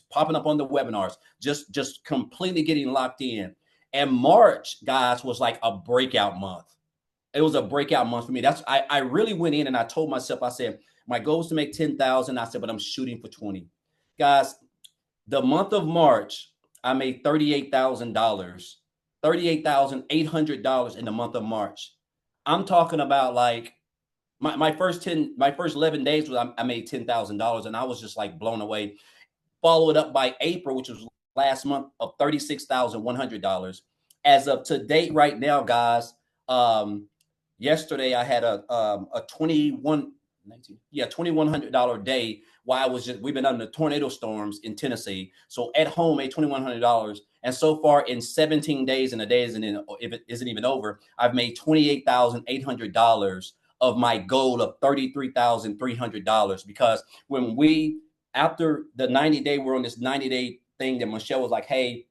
popping up on the webinars, just completely getting locked in. And March, guys, was like a breakout month. It was a breakout month for me. I really went in and I told myself, I said, my goal is to make 10,000. I said, but I'm shooting for 20. Guys, the month of March, I made $38,000, $38,800 in the month of March. I'm talking about like my first 11 days was I made $10,000, and I was just like blown away. Followed up by April, which was last month, of $36,100. As of to date, right now, guys, yesterday I had a 2,100 day while we've been under tornado storms in Tennessee. So at home, made $2,100. And so far in 17 days, and the day if it isn't even over, I've made $28,800 of my goal of $33,300. Because after the 90-day, we're on this 90-day thing that Michelle was like, hey,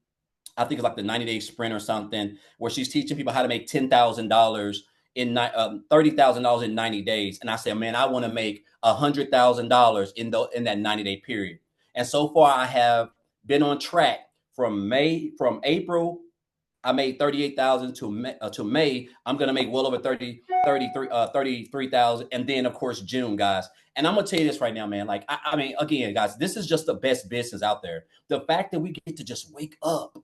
I think it's like the 90-day sprint or something, where she's teaching people how to make $10,000 in $30,000 in 90 days. And I said, man, I want to make $100,000 in that 90-day period. And so far, I have been on track from April. I made 38,000 to May. I'm going to make well over 33,000. And then, of course, June, guys. And I'm going to tell you this right now, man. Like, I mean, again, guys, this is just the best business out there. The fact that we get to just wake up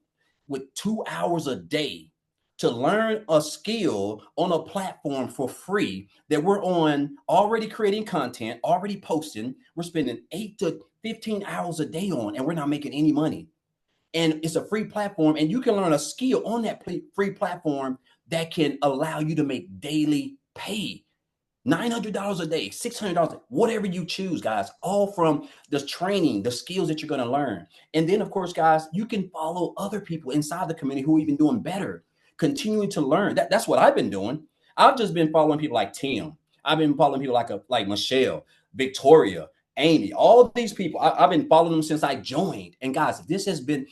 with 2 hours a day to learn a skill on a platform for free that we're on, already creating content, already posting. We're spending 8 to 15 hours a day on, and we're not making any money. And it's a free platform, and you can learn a skill on that free platform that can allow you to make daily pay. $900 a day, $600, whatever you choose, guys, all from the training, the skills that you're going to learn. And then, of course, guys, you can follow other people inside the community who are even doing better, continuing to learn. That's what I've been doing. I've just been following people like Tim. I've been following people like Michelle, Victoria, Amy, all of these people. I've been following them since I joined. And guys, this has been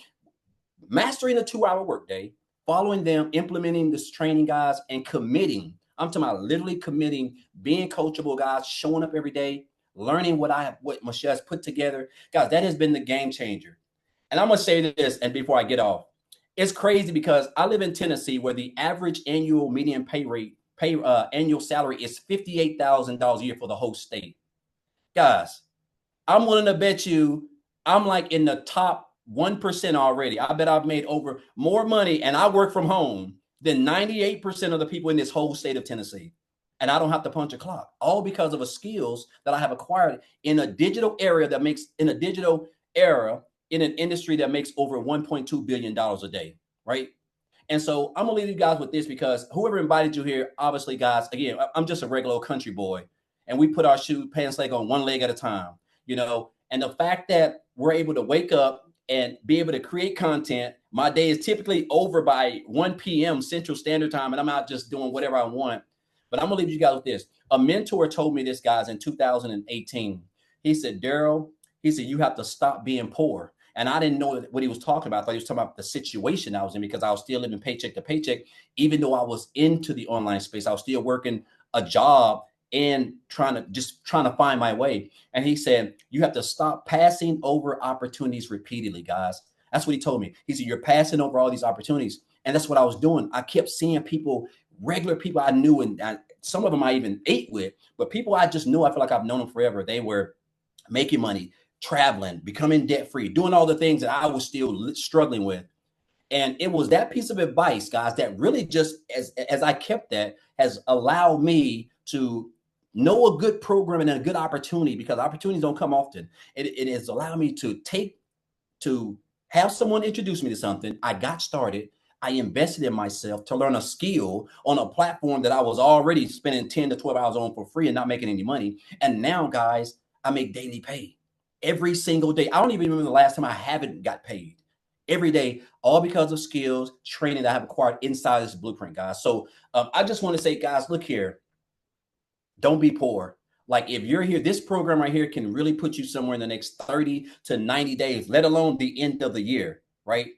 mastering a 2-hour workday, following them, implementing this training, guys, and committing. I'm talking about literally committing, being coachable, guys, showing up every day, learning what Michelle's put together. Guys, that has been the game changer. And I'm going to say this, and before I get off, it's crazy because I live in Tennessee, where the average annual median annual salary is $58,000 a year for the whole state. Guys, I'm willing to bet you I'm like in the top 1% already. I bet I've made more money, and I work from home, than 98% of the people in this whole state of Tennessee. And I don't have to punch a clock, all because of the skills that I have acquired in a digital era in an industry that makes over $1.2 billion a day, right? And so I'm gonna leave you guys with this, because whoever invited you here, obviously, guys, again, I'm just a regular old country boy, and we put our pants leg on one leg at a time, and the fact that we're able to wake up and be able to create content. My day is typically over by 1 p.m. Central Standard Time, and I'm out just doing whatever I want. But I'm gonna leave you guys with this. A mentor told me this, guys, in 2018. He said, Daryl, he said, you have to stop being poor. And I didn't know what he was talking about. I thought he was talking about the situation I was in, because I was still living paycheck to paycheck. Even though I was into the online space, I was still working a job and trying to find my way. And he said, you have to stop passing over opportunities repeatedly, guys. That's what he told me. He said, you're passing over all these opportunities. And that's what I was doing. I kept seeing people, regular people I knew, and some of them I even ate with, but people I just knew, I feel like I've known them forever. They were making money, traveling, becoming debt free, doing all the things that I was still struggling with. And it was that piece of advice, guys, that really just, as I kept that, has allowed me to know a good program and a good opportunity, because opportunities don't come often. It has allowed me to have someone introduce me to something. I got started. I invested in myself to learn a skill on a platform that I was already spending 10 to 12 hours on for free and not making any money. And now, guys, I make daily pay every single day. I don't even remember the last time I haven't got paid. Every day, all because of skills, training that I have acquired inside this blueprint, guys. So I just want to say, guys, look here, don't be poor. Like, if you're here, this program right here can really put you somewhere in the next 30 to 90 days, let alone the end of the year, right?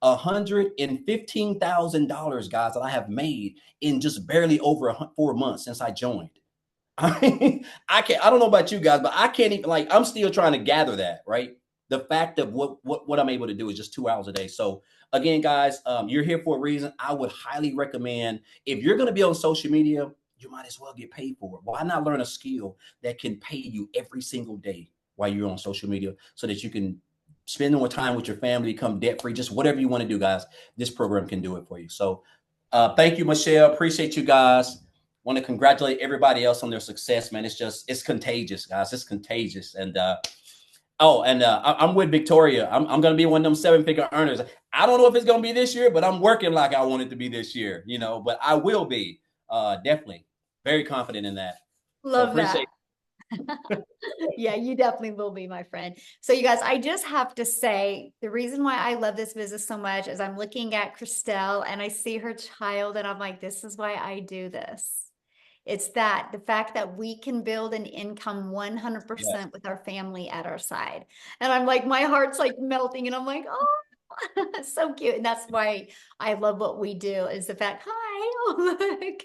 $115,000, guys, that I have made in just barely over 4 months since I joined. I don't know about you guys, but I can't even, like, I'm still trying to gather that, right? The fact of what I'm able to do is just 2 hours a day. So again, guys, you're here for a reason. I would highly recommend, if you're going to be on social media, you might as well get paid for it. Why not learn a skill that can pay you every single day while you're on social media, so that you can spend more time with your family, become debt free, just whatever you want to do, guys. This program can do it for you. So thank you, Michelle. Appreciate you guys. Want to congratulate everybody else on their success, man. It's contagious, guys. It's contagious. And I'm with Victoria. I'm going to be one of them 7-figure earners. I don't know if it's going to be this year, but I'm working like I want it to be this year, but I will be definitely very confident in that. Love that. Yeah, you definitely will be, my friend. So you guys, I just have to say, the reason why I love this business so much is I'm looking at Christelle and I see her child and I'm like, this is why I do this. It's the fact that we can build an income 100% with our family at our side. And I'm like, my heart's like melting and I'm like, oh, so cute. And that's why I love what we do, is the fact, hi, oh, look,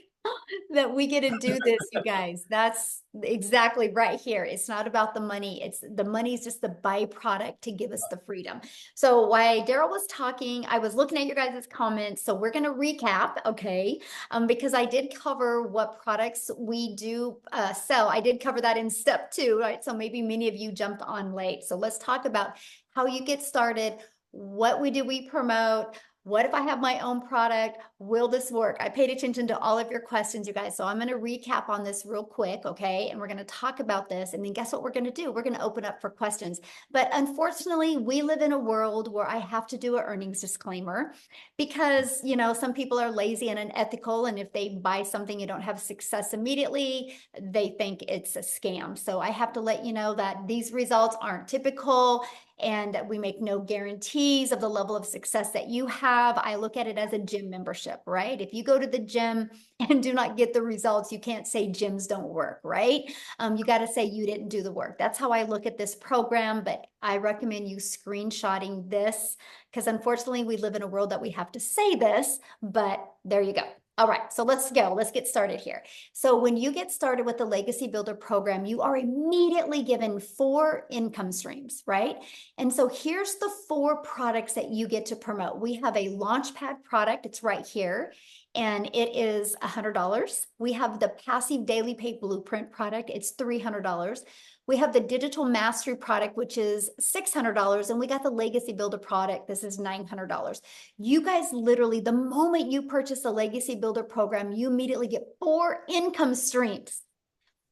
that we get to do this, you guys. That's exactly right here. It's not about the money. It's the money is just the byproduct to give us the freedom. So while Daryl was talking, I was looking at your guys' comments. So we're going to recap, okay? Because I did cover what products we do sell. I did cover that in step 2, right? So maybe many of you jumped on late. So let's talk about how you get started. What we promote. What if I have my own product? Will this work? I paid attention to all of your questions, you guys. So I'm going to recap on this real quick, okay? And we're going to talk about this. And then guess what we're going to do? We're going to open up for questions. But unfortunately, we live in a world where I have to do an earnings disclaimer because, some people are lazy and unethical. And if they buy something you don't have success immediately, they think it's a scam. So I have to let you know that these results aren't typical, and we make no guarantees of the level of success that you have. I look at it as a gym membership, right? If you go to the gym and do not get the results, you can't say gyms don't work, right? You got to say you didn't do the work. That's how I look at this program, but I recommend you screenshotting this because unfortunately we live in a world that we have to say this, but there you go. All right, so let's go. Let's get started here. So when you get started with the Legacy Builder program, you are immediately given 4 income streams, right? And so here's the 4 products that you get to promote. We have a Launchpad product. It's right here, and it is $100. We have the Passive Daily Pay Blueprint product. It's $300. We have the Digital Mastery product, which is $600, and we got the Legacy Builder product. This is $900. You guys literally, the moment you purchase the Legacy Builder program, you immediately get 4 income streams.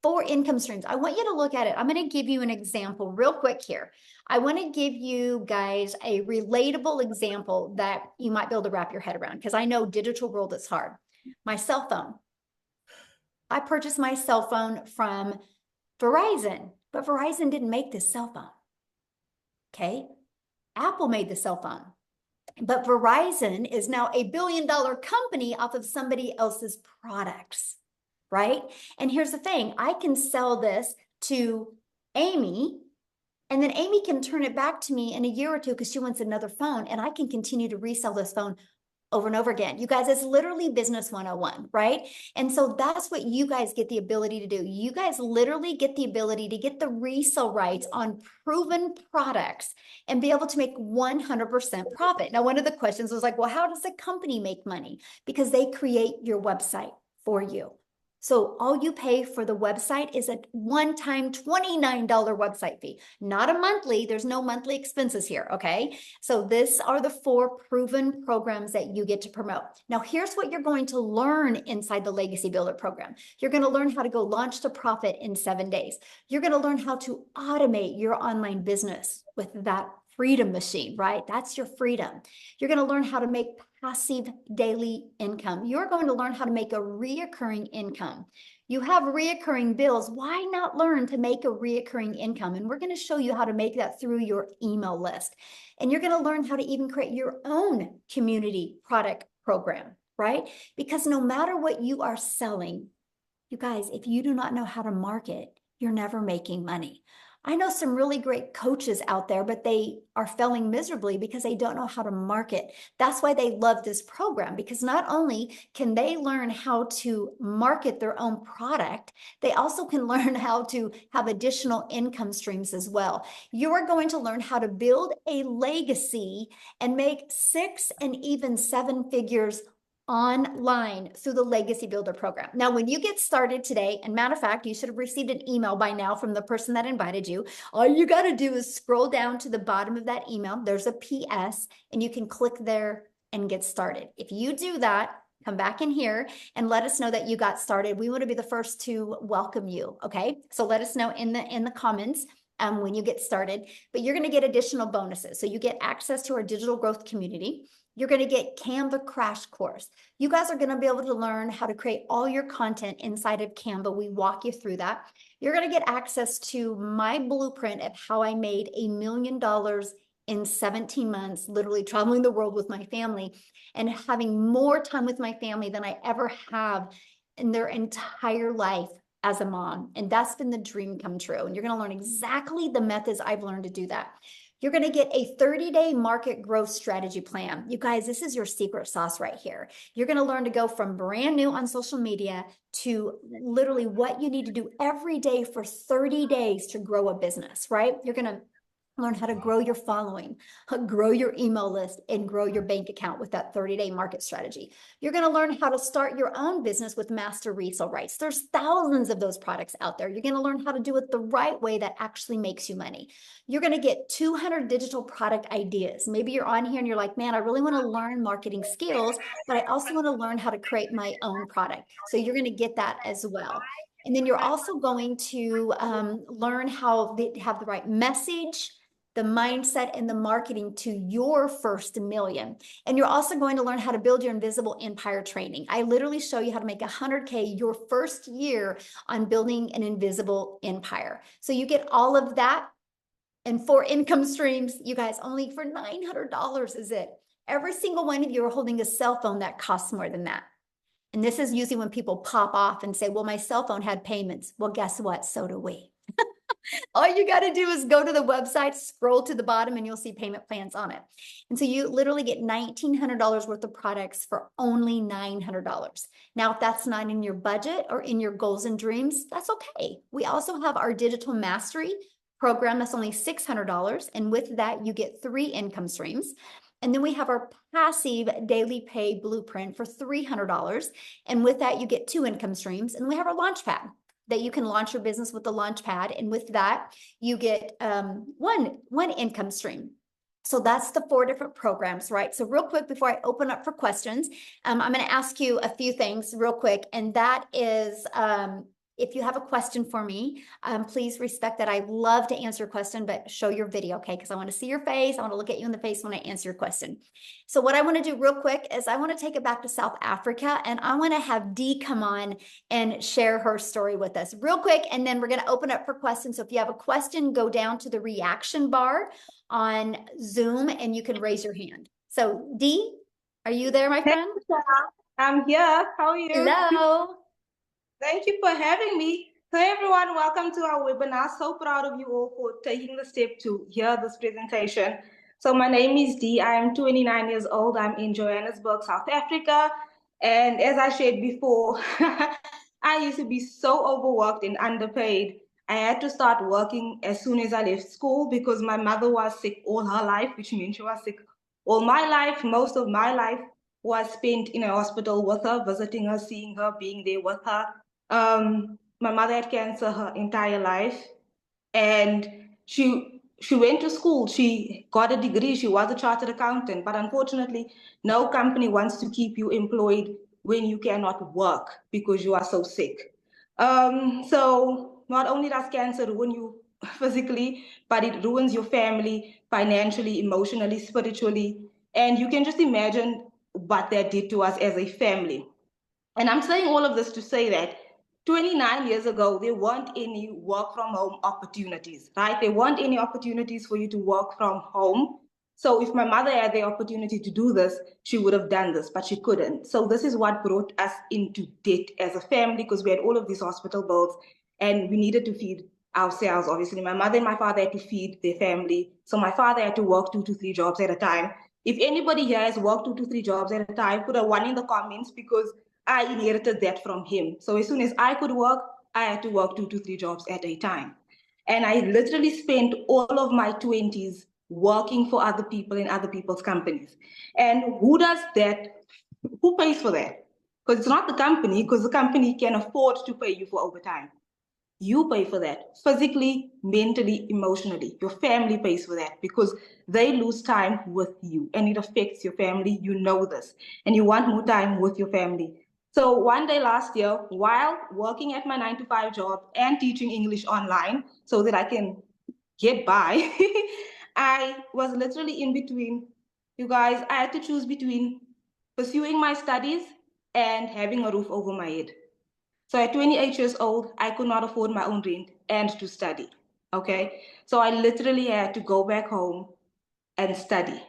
4 income streams. I want you to look at it. I'm going to give you an example real quick here. I want to give you guys a relatable example that you might be able to wrap your head around, because I know digital world is hard. My cell phone. I purchased my cell phone from Verizon, but Verizon didn't make this cell phone. Okay. Apple made the cell phone, but Verizon is now a billion-dollar company off of somebody else's products, right? And here's the thing, I can sell this to Amy And then Amy can turn it back to me in a year or two because she wants another phone, and I can continue to resell this phone over and over again. You guys, it's literally business 101, right? And so that's what you guys get the ability to do. You guys literally get the ability to get the resale rights on proven products and be able to make 100% profit. Now, one of the questions was like, well, how does a company make money? Because they create your website for you. So all you pay for the website is a one-time $29 website fee, not a monthly. There's no monthly expenses here, okay? So these are the 4 proven programs that you get to promote. Now, here's what you're going to learn inside the Legacy Builder program. You're going to learn how to go launch to profit in 7 days. You're going to learn how to automate your online business with that freedom machine, right? That's your freedom. You're going to learn how to make passive daily income. You're going to learn how to make a reoccurring income. You have reoccurring bills. Why not learn to make a reoccurring income? And we're going to show you how to make that through your email list. And you're going to learn how to even create your own community product program, right? Because no matter what you are selling, you guys, if you do not know how to market, you're never making money. I know some really great coaches out there, but they are failing miserably because they don't know how to market. That's why they love this program, because not only can they learn how to market their own product, they also can learn how to have additional income streams as well. You are going to learn how to build a legacy and make 6 and even 7 figures online through the Legacy Builder program. Now, when you get started today, and matter of fact, you should have received an email by now from the person that invited you. All you got to do is scroll down to the bottom of that email. There's a PS, and you can click there and get started. If you do that, come back in here and let us know that you got started. We want to be the first to welcome you. Okay, so let us know in the comments when you get started. But you're going to get additional bonuses. So you get access to our digital growth community. You're going to get Canva crash course. You guys are going to be able to learn how to create all your content inside of Canva. We walk you through that. You're going to get access to my blueprint of how I made $1 million in 17 months, literally traveling the world with my family and having more time with my family than I ever have in their entire life as a mom. And that's been the dream come true. And you're going to learn exactly the methods I've learned to do that. You're going to get a 30-day market growth strategy plan. You guys, this is your secret sauce right here. You're going to learn to go from brand new on social media to literally what you need to do every day for 30 days to grow a business, right? You're going to learn how to grow your following, grow your email list, and grow your bank account with that 30-day market strategy. You're going to learn how to start your own business with master resale rights. There's thousands of those products out there. You're going to learn how to do it the right way that actually makes you money. You're going to get 200 digital product ideas. Maybe you're on here and you're like, man, I really want to learn marketing skills, but I also want to learn how to create my own product. So you're going to get that as well. And then you're also going to learn how to have the right message, the mindset, and the marketing to your first million. And you're also going to learn how to build your invisible empire training. I literally show you how to make 100K your first year on building an invisible empire. So you get all of that and 4 income streams, you guys, only for $900 is it. Every single one of you are holding a cell phone that costs more than that. And this is usually when people pop off and say, well, my cell phone had payments. Well, guess what? So do we. All you got to do is go to the website, scroll to the bottom, and you'll see payment plans on it. And so you literally get $1,900 worth of products for only $900. Now, if that's not in your budget or in your goals and dreams, that's okay. We also have our digital mastery program that's only $600. And with that, you get 3 income streams. And then we have our passive daily pay blueprint for $300. And with that, you get 2 income streams. And we have our launch pad that you can launch your business with the launch pad. And with that, you get one income stream. So that's the 4 different programs, right? So real quick, before I open up for questions, I'm going to ask you a few things real quick. And that is, if you have a question for me, please respect that. I love to answer your question, but show your video, okay? Because I want to see your face. I want to look at you in the face when I answer your question. So what I want to do real quick is I want to take it back to South Africa, and I want to have Dee come on and share her story with us real quick, and then we're going to open up for questions. So if you have a question, go down to the reaction bar on Zoom, and you can raise your hand. So Dee, are you there, my friend? I'm here. How are you? Hello. Thank you for having me. So everyone, welcome to our webinar. So proud of you all for taking the step to hear this presentation. So my name is Dee. I am 29 years old. I'm in Johannesburg, South Africa. And as I shared before, I used to be so overworked and underpaid. I had to start working as soon as I left school because my mother was sick all her life, which means she was sick all my life. Most of my life was spent in a hospital with her, visiting her, seeing her, being there with her. My mother had cancer her entire life, and she went to school. She got a degree. She was a chartered accountant, but unfortunately, no company wants to keep you employed when you cannot work because you are so sick. So not only does cancer ruin you physically, but it ruins your family financially, emotionally, spiritually, and you can just imagine what that did to us as a family. And I'm saying all of this to say that 29 years ago, there weren't any work from home opportunities, right? There weren't any opportunities for you to work from home. So if my mother had the opportunity to do this, she would have done this, but she couldn't. So this is what brought us into debt as a family because we had all of these hospital bills and we needed to feed ourselves. Obviously, my mother and my father had to feed their family. So my father had to work 2 to 3 jobs at a time. If anybody here has worked 2 to 3 jobs at a time, put a 1 in the comments because I inherited that from him. So as soon as I could work, I had to work 2 to 3 jobs at a time. And I literally spent all of my 20s working for other people in other people's companies. And who does that? Who pays for that? Because it's not the company, because the company can afford to pay you for overtime. You pay for that physically, mentally, emotionally. Your family pays for that because they lose time with you and it affects your family. You know this, and you want more time with your family. So one day last year, while working at my 9 to 5 job and teaching English online so that I can get by, I was literally in between. You guys, I had to choose between pursuing my studies and having a roof over my head. So at 28 years old, I could not afford my own rent and to study. Okay. So I literally had to go back home and study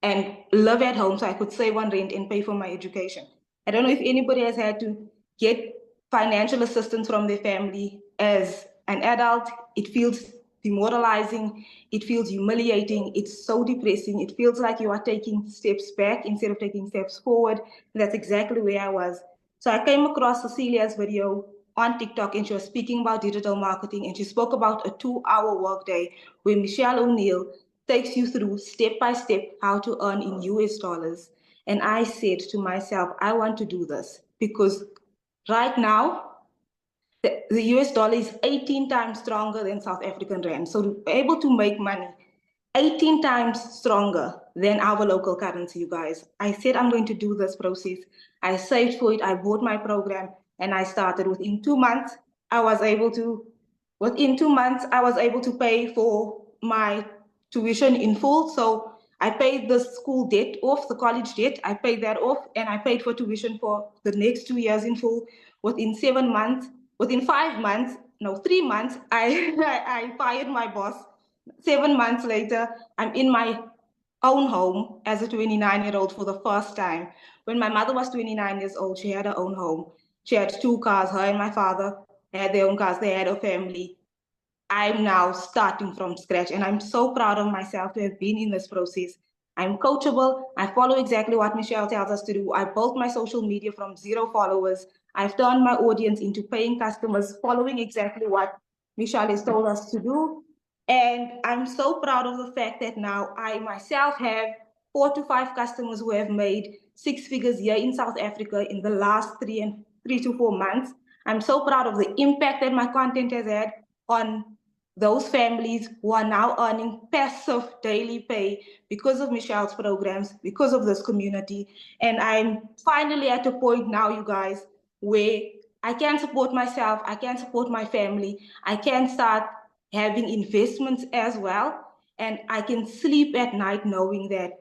and live at home so I could save on rent and pay for my education. I don't know if anybody has had to get financial assistance from their family as an adult. It feels demoralizing, it feels humiliating, it's so depressing. It feels like you are taking steps back instead of taking steps forward. And that's exactly where I was. So I came across Cecilia's video on TikTok and she was speaking about digital marketing and she spoke about a 2-hour workday where Michelle O'Neill takes you through step by step how to earn in US dollars. And I said to myself, I want to do this because right now, the US dollar is 18 times stronger than South African rand. So to be able to make money 18 times stronger than our local currency, you guys. I said I'm going to do this process. I saved for it. I bought my program and I started. Within 2 months, I was able to, within 2 months, I was able to pay for my tuition in full. So I paid the school debt off, the college debt. I paid that off and I paid for tuition for the next 2 years in full. Within 7 months, within 5 months, no, 3 months, I fired my boss. 7 months later, I'm in my own home as a 29-year-old for the first time. When my mother was 29 years old, she had her own home. She had 2 cars, her and my father had their own cars, they had a family. I'm now starting from scratch, and I'm so proud of myself to have been in this process. I'm coachable. I follow exactly what Michelle tells us to do. I built my social media from 0 followers. I've turned my audience into paying customers, following exactly what Michelle has told us to do. And I'm so proud of the fact that now I myself have 4 to 5 customers who have made 6 figures here in South Africa in the last 3 to 4 months. I'm so proud of the impact that my content has had on those families who are now earning passive daily pay because of Michelle's programs, because of this community. And I'm finally at a point now, you guys, where I can support myself, I can support my family, I can start having investments as well, and I can sleep at night knowing that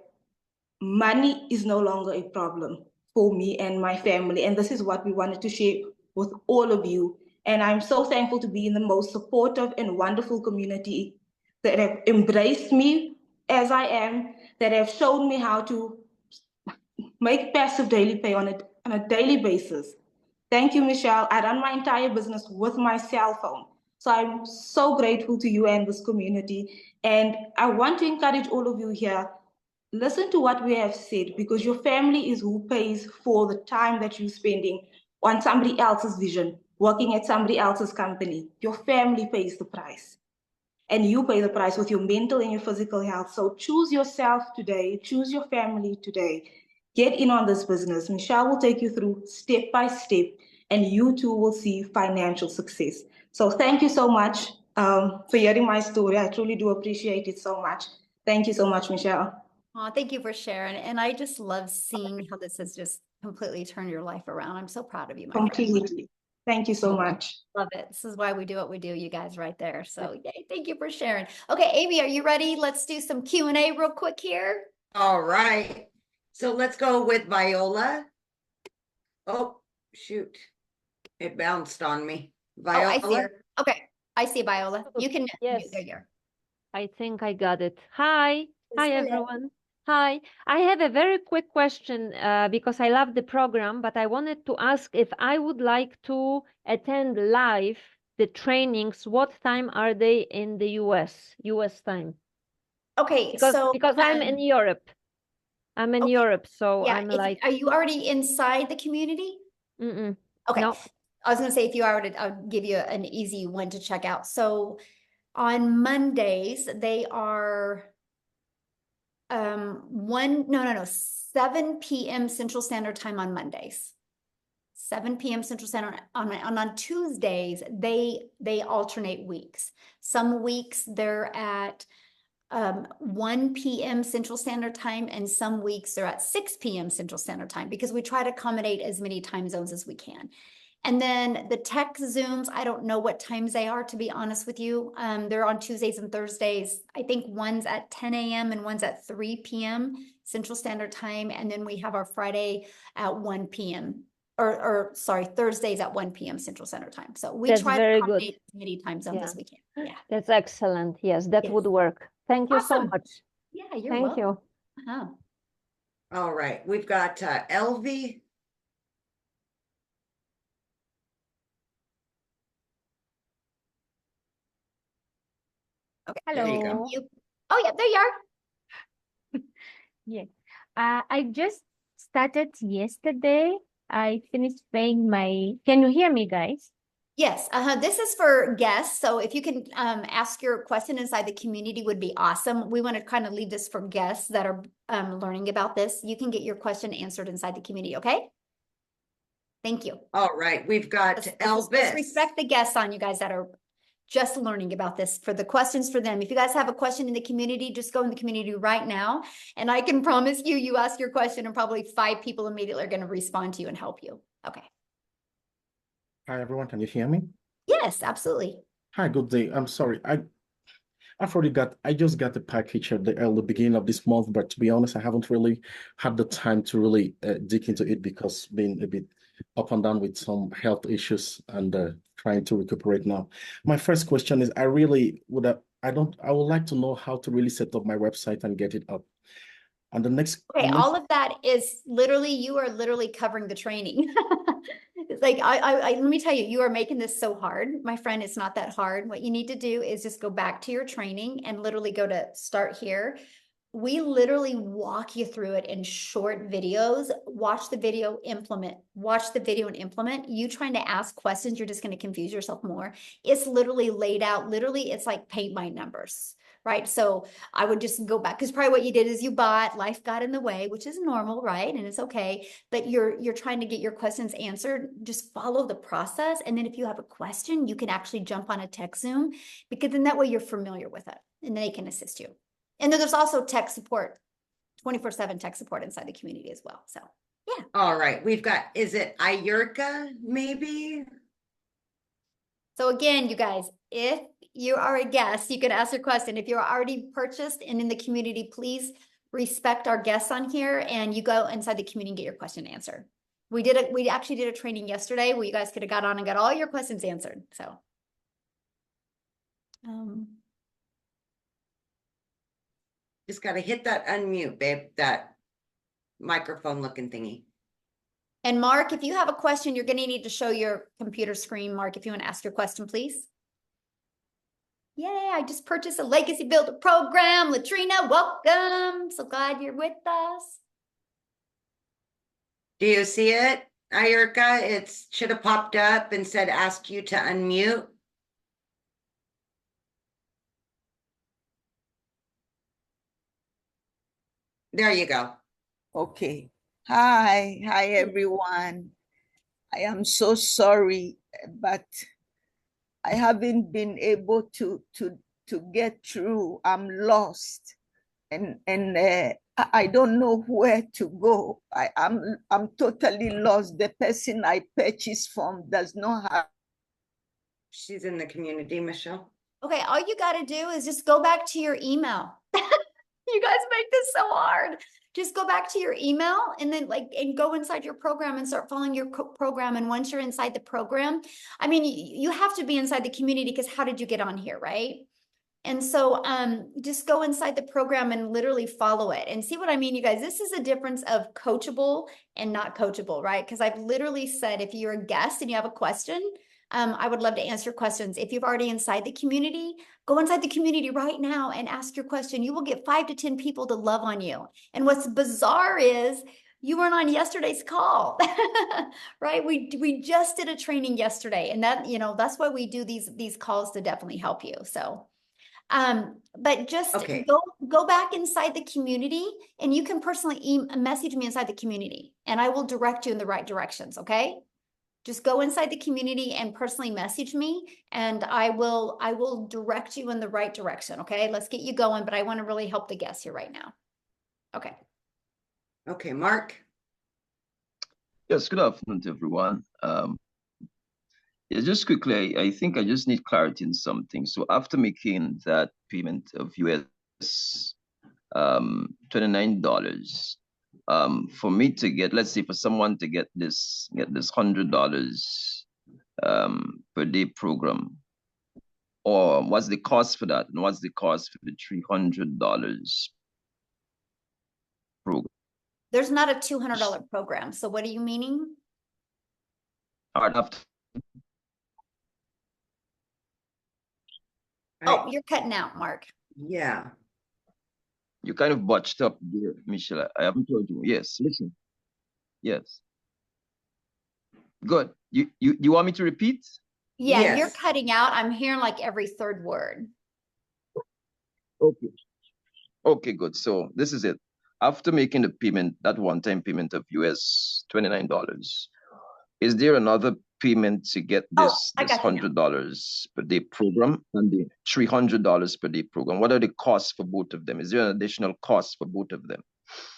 money is no longer a problem for me and my family. And this is what we wanted to share with all of you. And I'm so thankful to be in the most supportive and wonderful community that have embraced me as I am, that have shown me how to make passive daily pay on a daily basis Thank you, Michelle. I run my entire business with my cell phone. So I'm so grateful to you and this community. And I want to encourage all of you here, listen to what we have said, because your family is who pays for the time that you're spending on somebody else's vision, working at somebody else's company. Your family pays the price. And you pay the price with your mental and your physical health. So choose yourself today, choose your family today. Get in on this business. Michelle will take you through step by step, and you too will see financial success. So thank you so much for hearing my story. I truly do appreciate it so much. Thank you so much, Michelle. Oh, thank you for sharing. And I just love seeing how this has just completely turned your life around. I'm so proud of you, my friend. Completely. Thank you so much. Love it. This is why we do what we do, you guys right there. So yay, thank you for sharing. Okay, Amy, are you ready? Let's do some Q&A real quick here. All right. So let's go with Viola. Oh, shoot. It bounced on me. Oh, I see Viola? her. Okay, I see Viola. You can Yes. mute. There you are. I think I got it. Hi. Hi, Yes, everyone. Hi. I have a very quick question because I love the program, but I wanted to ask if I would like to attend live the trainings. What time are they in the US time? Okay, Because so I'm in Europe. I'm in okay, Europe, so yeah. I'm like, Are you already inside the community? Okay. no. I was going to say, if you are, I'll give you an easy one to check out. So on Mondays, they are 7 p.m. Central Standard Time on Mondays. 7 p.m. Central Standard on Tuesdays, they alternate weeks. Some weeks they're at 1 p.m. Central Standard Time, and some weeks they're at 6 p.m. Central Standard Time, because we try to accommodate as many time zones as we can. And then the tech Zooms, I don't know what times they are, to be honest with you. They're on Tuesdays and Thursdays. I think one's at 10 a.m. and one's at 3 p.m. Central Standard Time. And then we have our Friday at 1 p.m. or sorry, Thursdays at 1 p.m. Central Standard Time. So we That's try to very good. accommodate as many time zones Yeah. as we can. Yeah. That's excellent. Yes, that Yes. would work. Thank you so Awesome. much. Yeah, you're Thank welcome. you. Uh-huh. All right. We've got Elvie. Okay. There you go. Hello. Oh, yeah, there you are. Yeah. I just started yesterday. I finished paying my. Can you hear me, guys? Yes, this is for guests. So if you can ask your question inside the community would be awesome. We want to kind of leave this for guests that are learning about this. You can get your question answered inside the community, okay? Thank you. All right. We've got Let's Elvis. respect the guests on you guys that are just learning about this, for the questions for them. If you guys have a question in the community, just go in the community right now. And I can promise you, you ask your question and probably 5 people immediately are going to respond to you and help you. Okay. Hi everyone, can you hear me? Yes, absolutely. Hi, good day. I'm sorry. I just got the package at the beginning of this month, but to be honest, I haven't really had the time to really dig into it because being a bit up and down with some health issues and trying to recuperate now. My first question is, I would like to know how to really set up my website and get it up. And the next, Okay, all of that is literally, you are literally covering the training. It's like, let me tell you, you are making this so hard. My friend, it's not that hard. What you need to do is just go back to your training and literally go to start here. We literally walk you through it in short videos. Watch the video, implement. Watch the video and implement. You trying to ask questions, you're just going to confuse yourself more. It's literally laid out. Literally, it's like paint by numbers, right? So I would just go back, because probably what you did is you bought, life got in the way, which is normal, right? And it's okay. But you're trying to get your questions answered. Just follow the process. And then if you have a question, you can actually jump on a tech Zoom, because then that way you're familiar with it and they can assist you. And then there's also tech support, 24/7 tech support inside the community as well. So, yeah. All right. We've got, is it Ayurka, maybe? So again, you guys, if you are a guest, you can ask your question. If you're already purchased and in the community, please respect our guests on here and you go inside the community and get your question answered. We actually did a training yesterday where you guys could have got on and got all your questions answered. So, Just got to hit that unmute, babe, that microphone looking thingy. And Mark, if you have a question, you're going to need to show your computer screen. Mark, if you want to ask your question, please. Yay, I just purchased a Legacy Builder program. Latrina, welcome. So glad you're with us. Do you see it, Ayurka? It should have popped up and said ask you to unmute. There you go. Okay. Hi everyone. I am so sorry, but I haven't been able to get through. I'm lost, and I don't know where to go. I'm totally lost. The person I purchased from does not have. She's in the community, Michelle. Okay, all you got to do is just go back to your email. You guys make this so hard. Just go back to your email and then and go inside your program and start following your program. And once you're inside the program, I mean, you have to be inside the community because how did you get on here, right? And so just go inside the program and literally follow it and see what I mean, you guys. This is a difference of coachable and not coachable, right? Because I've literally said, if you're a guest and you have a question, I would love to answer questions. If you've already inside the community, go inside the community right now and ask your question. You will get 5 to 10 people to love on you. And what's bizarre is you weren't on yesterday's call, right? We just did a training yesterday, and that, that's why we do these calls to definitely help you. So, but just Okay. go back inside the community, and you can personally message me inside the community, and I will direct you in the right directions. Okay. Just go inside the community and personally message me, and I will direct you in the right direction. Okay, let's get you going, but I want to really help the guests here right now. Okay. Okay, Mark. Yes, good afternoon to everyone. Yeah, just quickly, I think I just need clarity in something. So after making that payment of US $29, for me to get, let's say for someone to get this $100 per day program, or what's the cost for that, and what's the cost for the $300 program? There's not a $200 program. So what are you meaning? All right, after. Oh, you're cutting out, Mark. Yeah. You kind of botched up there, Michelle. I haven't told you. Yes, listen. Yes. Good. You want me to repeat? Yeah, Yes. you're cutting out. I'm hearing like every third word. Okay. Okay, good. So this is it. After making the payment, that one-time payment of US $29, is there another payment to get this $100 per day program and the $300 per day program? What are the costs for both of them? Is there an additional cost for both of them?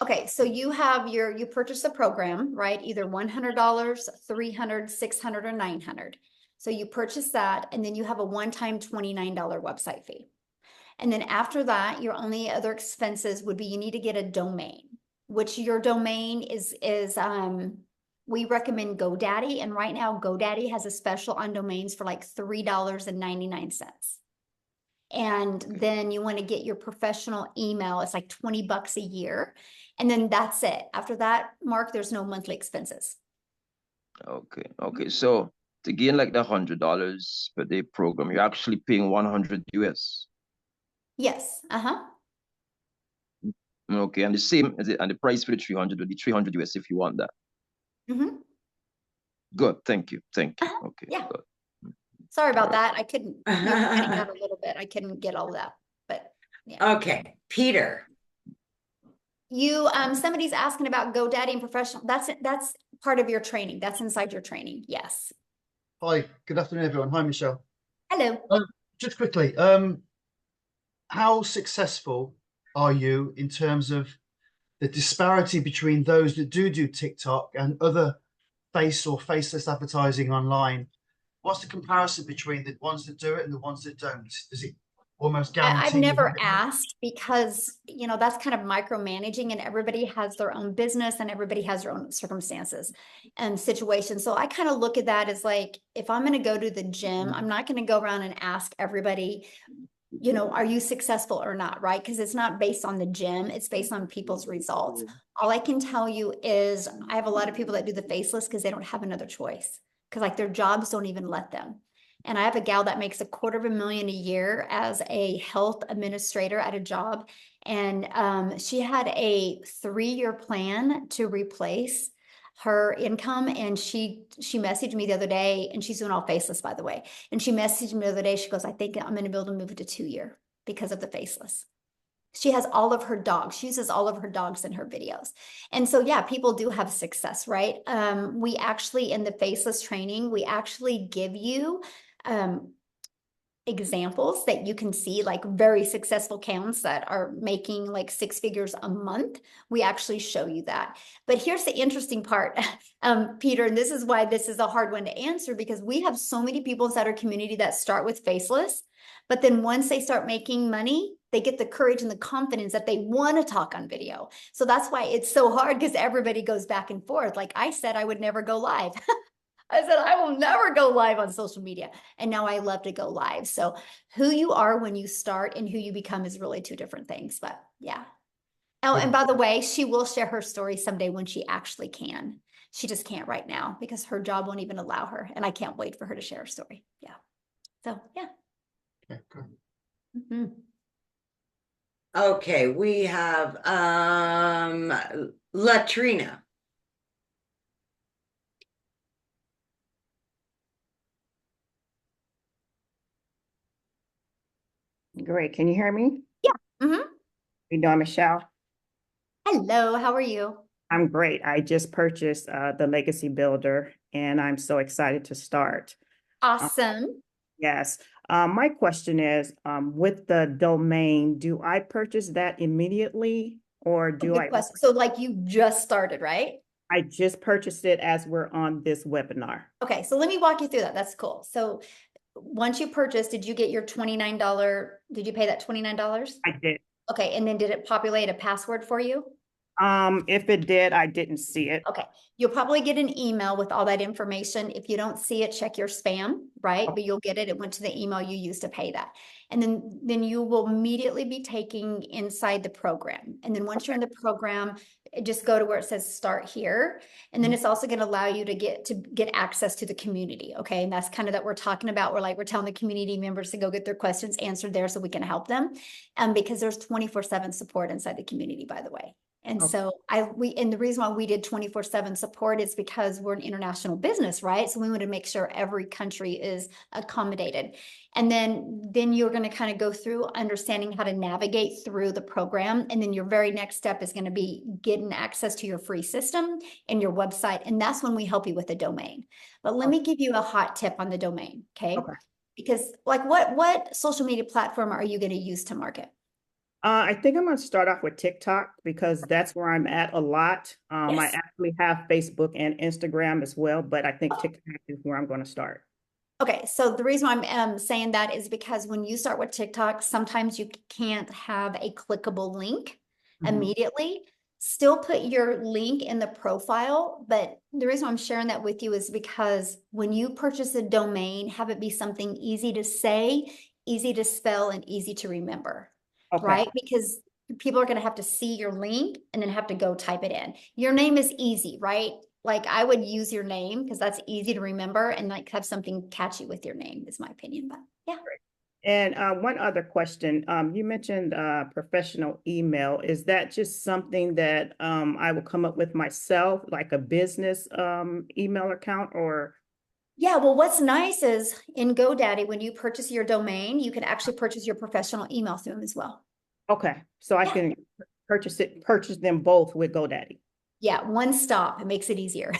Okay, so you have you purchase a program, right? Either $100, $300, $600, or $900. So you purchase that, and then you have a one-time $29 website fee. And then after that, your only other expenses would be you need to get a domain, which your domain is we recommend GoDaddy. And right now, GoDaddy has a special on domains for like $3.99. And then you want to get your professional email. It's like $20 a year. And then that's it. After that, Mark, there's no monthly expenses. Okay. Okay. So to gain like the $100 per day program, you're actually paying 100 US. Yes. Uh-huh. Okay. And the same and the price for the 300 would be 300 US if you want that. Mm-hmm. Good. Thank you. Thank you. Okay. Yeah. Good. Sorry about that. I couldn't, you were cutting out a little bit. I couldn't get all of that, but yeah. Okay, Peter. Somebody's asking about GoDaddy and professional. That's part of your training. That's inside your training. Yes. Hi, good afternoon, everyone. Hi, Michelle. Hello. Just quickly, how successful are you in terms of the disparity between those that do TikTok and other face or faceless advertising online? What's the comparison between the ones that do it and the ones that don't? Does it almost guarantee? I've never asked because, that's kind of micromanaging, and everybody has their own business and everybody has their own circumstances and situations. So I kind of look at that as like, if I'm going to go to the gym, I'm not going to go around and ask everybody, you know, are you successful or not, right? Because it's not based on the gym, it's based on people's results. All I can tell you is I have a lot of people that do the faceless because they don't have another choice, because like their jobs don't even let them. And I have a gal that makes $250,000 a year as a health administrator at a job. And she had a 3-year plan to replace her income. And she messaged me the other day, and she's doing all faceless, by the way. And she messaged me the other day. She goes, I think I'm going to be able to move it to 2-year because of the faceless. She has all of her dogs. She uses all of her dogs in her videos. And so, yeah, people do have success, right? We actually, in the faceless training, we actually give you examples that you can see, like very successful accounts that are making like 6 figures a month. We actually show you that. But here's the interesting part, Peter, and this is why this is a hard one to answer, because we have so many people inside our community that start with faceless, but then once they start making money, they get the courage and the confidence that they want to talk on video. So that's why it's so hard, because everybody goes back and forth. Like I said, I would never go live. I said, I will never go live on social media. And now I love to go live. So who you are when you start and who you become is really 2 different things. But yeah. Oh, and by the way, she will share her story someday when she actually can. She just can't right now because her job won't even allow her. And I can't wait for her to share her story. Yeah. So yeah. Okay, good. Mm-hmm. Okay, we have Latrina. Great. Can you hear me? Yeah. Mm-hmm. You doing, Michelle? Hello, how are you? I'm great. I just purchased the Legacy Builder, and I'm so excited to start. Awesome. Yes. My question is, with the domain, do I purchase that immediately, or do Good question. So like you just started, right? I just purchased it as we're on this webinar? Okay, so let me walk you through that. That's cool. So once you purchased, did you get your $29? Did you pay that $29? I did. Okay, and then did it populate a password for you? If it did, I didn't see it. Okay, you'll probably get an email with all that information. If you don't see it, check your spam, right? But you'll get it. It went to the email you used to pay that. And then you will immediately be taking inside the program. And then once you're in the program, just go to where it says start here. And then it's also going to allow you to get access to the community. Okay. And that's kind of that we're talking about. We're telling the community members to go get their questions answered there so we can help them. Because there's 24/7 support inside the community, by the way. And so and the reason why we did 24/7 support is because we're an international business, right? So we want to make sure every country is accommodated. And then you're going to kind of go through understanding how to navigate through the program. And then your very next step is going to be getting access to your free system and your website. And that's when we help you with the domain. But let me give you a hot tip on the domain, okay? Because like what social media platform are you going to use to market? I think I'm going to start off with TikTok because that's where I'm at a lot. Yes. I actually have Facebook and Instagram as well, but I think TikTok is where I'm going to start. Okay, so the reason why I'm saying that is because when you start with TikTok, sometimes you can't have a clickable link immediately. Still put your link in the profile, but the reason why I'm sharing that with you is because when you purchase a domain, have it be something easy to say, easy to spell, and easy to remember. Okay. Right? Because people are going to have to see your link and then have to go type it in. Your name is easy, right? Like I would use your name because that's easy to remember and like have something catchy with your name is my opinion, but yeah. And one other question, you mentioned professional email. Is that just something that I will come up with myself, like a business email account or? Yeah, well, what's nice is in GoDaddy, when you purchase your domain, you can actually purchase your professional email through them as well. Okay, so I can purchase them both with GoDaddy. Yeah, one stop. It makes it easier.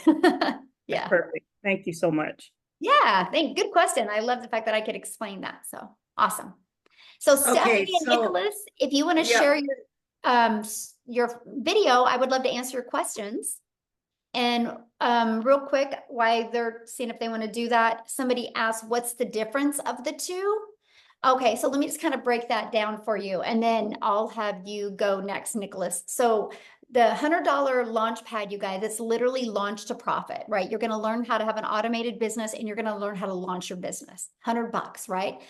Yeah. Perfect. Thank you so much. Yeah, good question. I love the fact that I could explain that. So awesome. So Stephanie and Nicholas, if you want to share your video, I would love to answer your questions. And real quick, while they're seeing if they want to do that, somebody asked, what's the difference of the two? Okay, so let me just kind of break that down for you, and then I'll have you go next, Nicholas. So the $100 launch pad, you guys, it's literally launch to profit, right? You're going to learn how to have an automated business and you're going to learn how to launch your business. $100, right?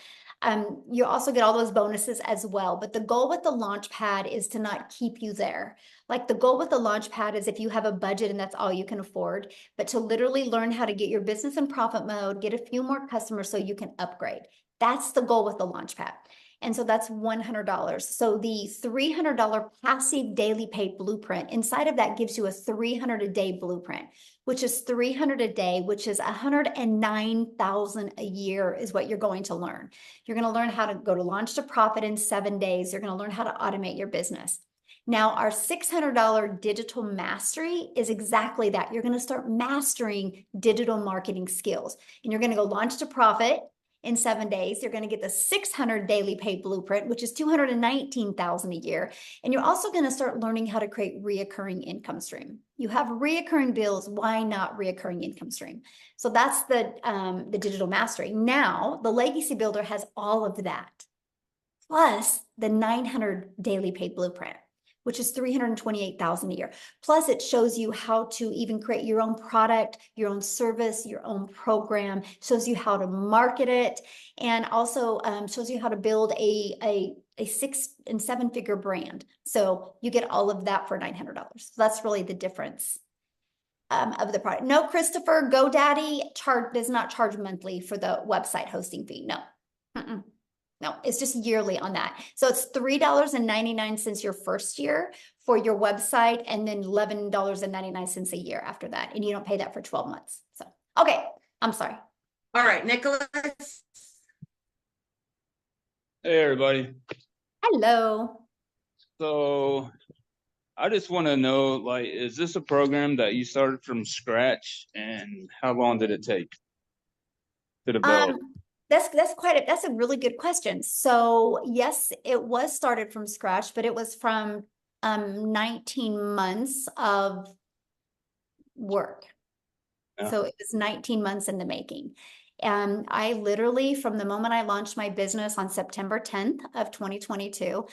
You also get all those bonuses as well. But the goal with the Launchpad is to not keep you there. Like the goal with the Launchpad is if you have a budget and that's all you can afford, but to literally learn how to get your business in profit mode, get a few more customers so you can upgrade. That's the goal with the Launchpad. And so that's $100. So the $300 passive daily paid blueprint, inside of that gives you a 300 a day blueprint, which is 300 a day, which is 109,000 a year is what you're going to learn. You're going to learn how to go to launch to profit in 7 days. You're going to learn how to automate your business. Now, our $600 digital mastery is exactly that. You're going to start mastering digital marketing skills, and you're going to go launch to profit in 7 days. You're going to get the 600 daily paid blueprint, which is 219,000 a year. And you're also going to start learning how to create reoccurring income stream. You have reoccurring bills. Why not reoccurring income stream? So that's the digital mastery. Now, the legacy builder has all of that, plus the 900 daily paid blueprint, which is 328,000 a year. Plus it shows you how to even create your own product, your own service, your own program, shows you how to market it, and also shows you how to build a 6- and 7-figure brand. So you get all of that for $900. So that's really the difference of the product. No, Christopher, GoDaddy does not charge monthly for the website hosting fee. No. No, it's just yearly on that. So it's $3.99 your first year for your website, and then $11.99 a year after that. And you don't pay that for 12 months. So, okay, I'm sorry. All right, Nicholas. Hey, everybody. Hello. So I just want to know, like, is this a program that you started from scratch, and how long did it take to develop? That's a really good question. So yes, it was started from scratch, but it was from 19 months of work. Yeah. So it was 19 months in the making. And I literally, from the moment I launched my business on September 10th of 2022,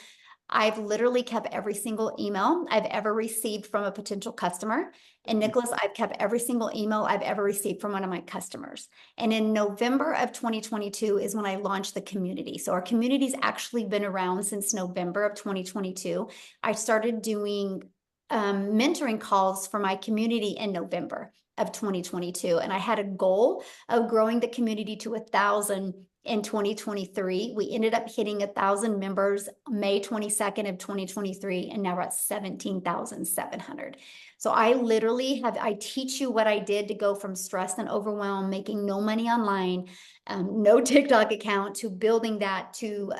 I've literally kept every single email I've ever received from a potential customer. And Nicholas, I've kept every single email I've ever received from one of my customers. And in November of 2022 is when I launched the community. So our community's actually been around since November of 2022. I started doing mentoring calls for my community in November of 2022. And I had a goal of growing the community to 1,000 in 2023. We ended up hitting 1,000 members May 22nd of 2023, and now we're at 17,700. So I literally I teach you what I did to go from stress and overwhelm, making no money online, no TikTok account, to building that to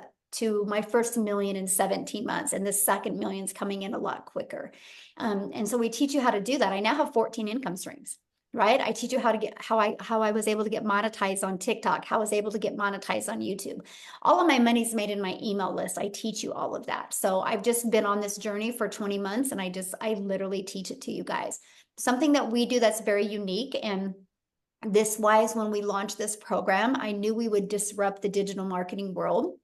my first million in 17 months. And the second million's coming in a lot quicker. And so we teach you how to do that. I now have 14 income streams. Right? I teach you how to get how I was able to get monetized on TikTok, how I was able to get monetized on YouTube. All of my money's made in my email list. I teach you all of that. So I've just been on this journey for 20 months, and I literally teach it to you guys. Something that we do that's very unique, and this wise, when we launched this program, I knew we would disrupt the digital marketing world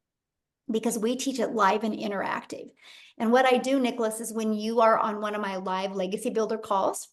because we teach it live and interactive. And what I do, Nicholas, is when you are on one of my live Legacy Builder calls,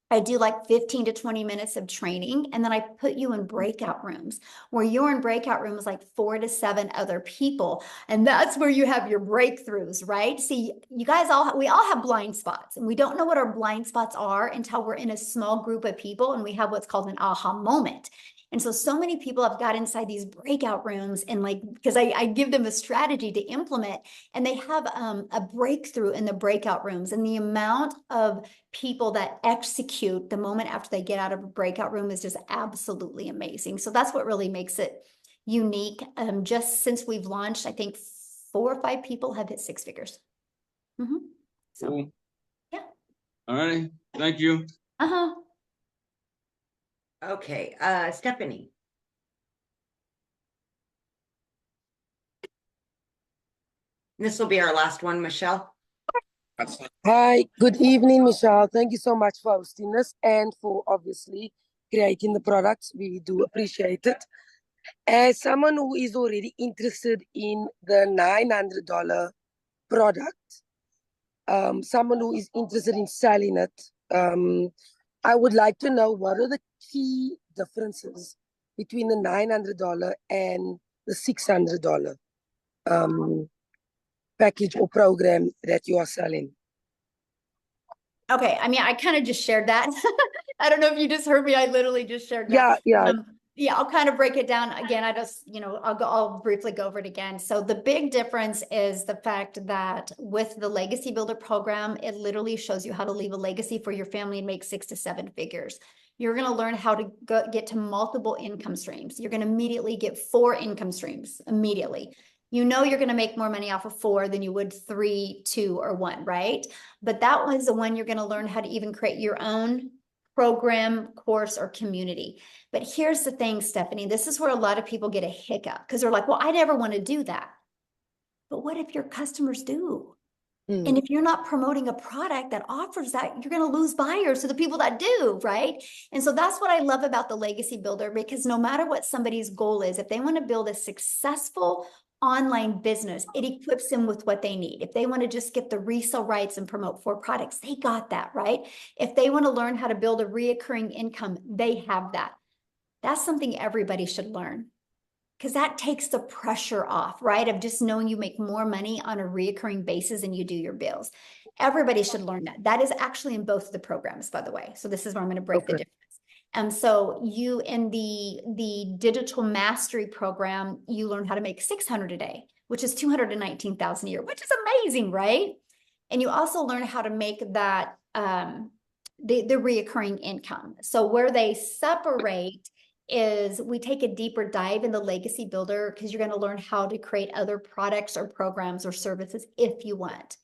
I do like 15 to 20 minutes of training, and then I put you in breakout rooms where you're in breakout rooms like 4 to 7 other people. And that's where you have your breakthroughs, right? See, you guys we all have blind spots, and we don't know what our blind spots are until we're in a small group of people and we have what's called an aha moment. And so many people have got inside these breakout rooms, and like, because I give them a strategy to implement, and they have a breakthrough in the breakout rooms, and the amount of people that execute the moment after they get out of a breakout room is just absolutely amazing. So that's what really makes it unique. Just since we've launched, I think 4 or 5 people have hit 6 figures. So, cool. Yeah. All right. Thank you. Okay, Stephanie. This will be our last one, Michelle. Hi, good evening, Michelle. Thank you so much for hosting us and for obviously creating the products. We do appreciate it. As someone who is already interested in the $900 product, someone who is interested in selling it, I would like to know what are the key differences between the $900 and the $600 package or program that you are selling? Okay, I mean, I kind of just shared that. I don't know if you just heard me. I literally just shared Yeah, that. yeah. Yeah, I'll kind of break it down again. I just, I'll briefly go over it again. So the big difference is the fact that with the Legacy Builder program, it literally shows you how to leave a legacy for your family and make 6 to 7 figures. You're going to learn how to get to multiple income streams. You're going to immediately get 4 income streams immediately. You know you're going to make more money off of 4 than you would 3, 2, or 1, right? But that was the one you're going to learn how to even create your own program, course, or community. But here's the thing, Stephanie, this is where a lot of people get a hiccup because they're like, well, I never want to do that. But what if your customers do? And if you're not promoting a product that offers that, you're going to lose buyers to the people that do, right? And so that's what I love about the Legacy Builder, because no matter what somebody's goal is, if they want to build a successful online business, it equips them with what they need. If they want to just get the resale rights and promote 4 products, they got that, right? If they want to learn how to build a reoccurring income, they have that. That's something everybody should learn, because that takes the pressure off, right? Of just knowing you make more money on a reoccurring basis and you do your bills. Everybody should learn that. That is actually in both of the programs, by the way. So this is where I'm going to break the difference. So you, in the digital mastery program, you learn how to make 600 a day, which is 219,000 a year, which is amazing, right? And you also learn how to make that the reoccurring income. So where they separate is we take a deeper dive in the Legacy Builder, because you're going to learn how to create other products or programs or services if you want.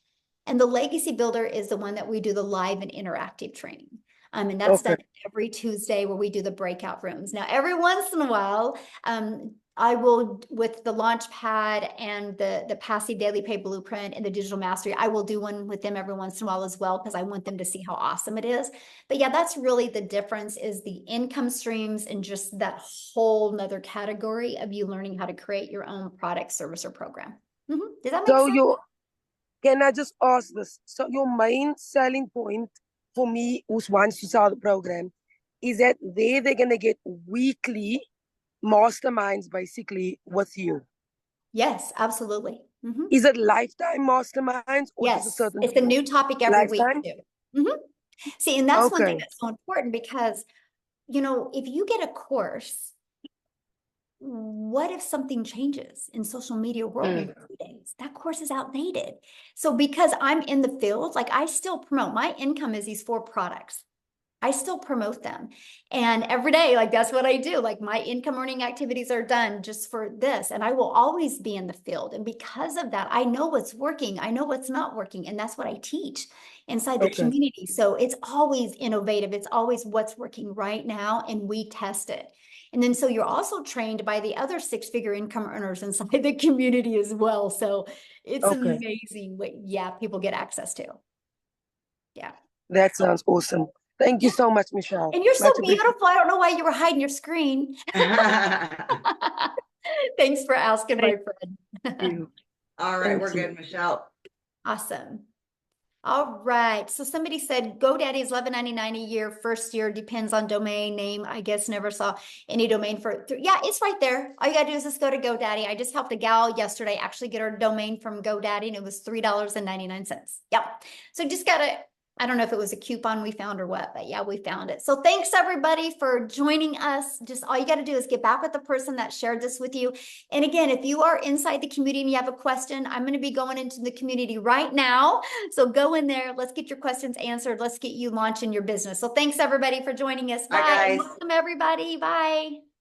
And the Legacy Builder is the one that we do the live and interactive training. And that's done every Tuesday, where we do the breakout rooms. Now, every once in a while, I will, with the Launchpad and the Passive Daily Pay Blueprint and the Digital Mastery, I will do one with them every once in a while as well, because I want them to see how awesome it is. But yeah, that's really the difference, is the income streams and just that whole nother category of you learning how to create your own product, service, or program. Does that make sense? Can I just ask this? So your main selling point for me who wants to sell the program is that they're going to get weekly masterminds basically with you. Yes, absolutely. Is it lifetime masterminds, or yes, just a certain? It's a new topic every lifetime? week too. See, and that's one thing that's so important, because if you get a course, what if something changes in social media world in 2 days? That course is outdated. So because I'm in the field, like, I still promote. My income is these 4 products. I still promote them. And every day, like, that's what I do. Like, my income earning activities are done just for this. And I will always be in the field. And because of that, I know what's working. I know what's not working. And that's what I teach inside the community. So it's always innovative. It's always what's working right now. And we test it. And then so you're also trained by the other 6-figure income earners inside the community as well. So it's amazing what, people get access to. Yeah. That sounds awesome. Thank you so much, Michelle. And you're so beautiful. I don't know why you were hiding your screen. Thanks for asking, my friend. All right, we're good, Michelle. Awesome. All right. So somebody said GoDaddy is $11.99 a year. First year depends on domain name. I guess never saw any domain for. Yeah, it's right there. All you gotta do is just go to GoDaddy. I just helped a gal yesterday actually get her domain from GoDaddy, and it was $3.99. Yep. So just gotta. I don't know if it was a coupon we found or what, but yeah, we found it. So thanks everybody for joining us. Just all you got to do is get back with the person that shared this with you. And again, if you are inside the community and you have a question, I'm going to be going into the community right now. So go in there. Let's get your questions answered. Let's get you launching your business. So thanks everybody for joining us. Bye. Bye, guys. Welcome everybody. Bye.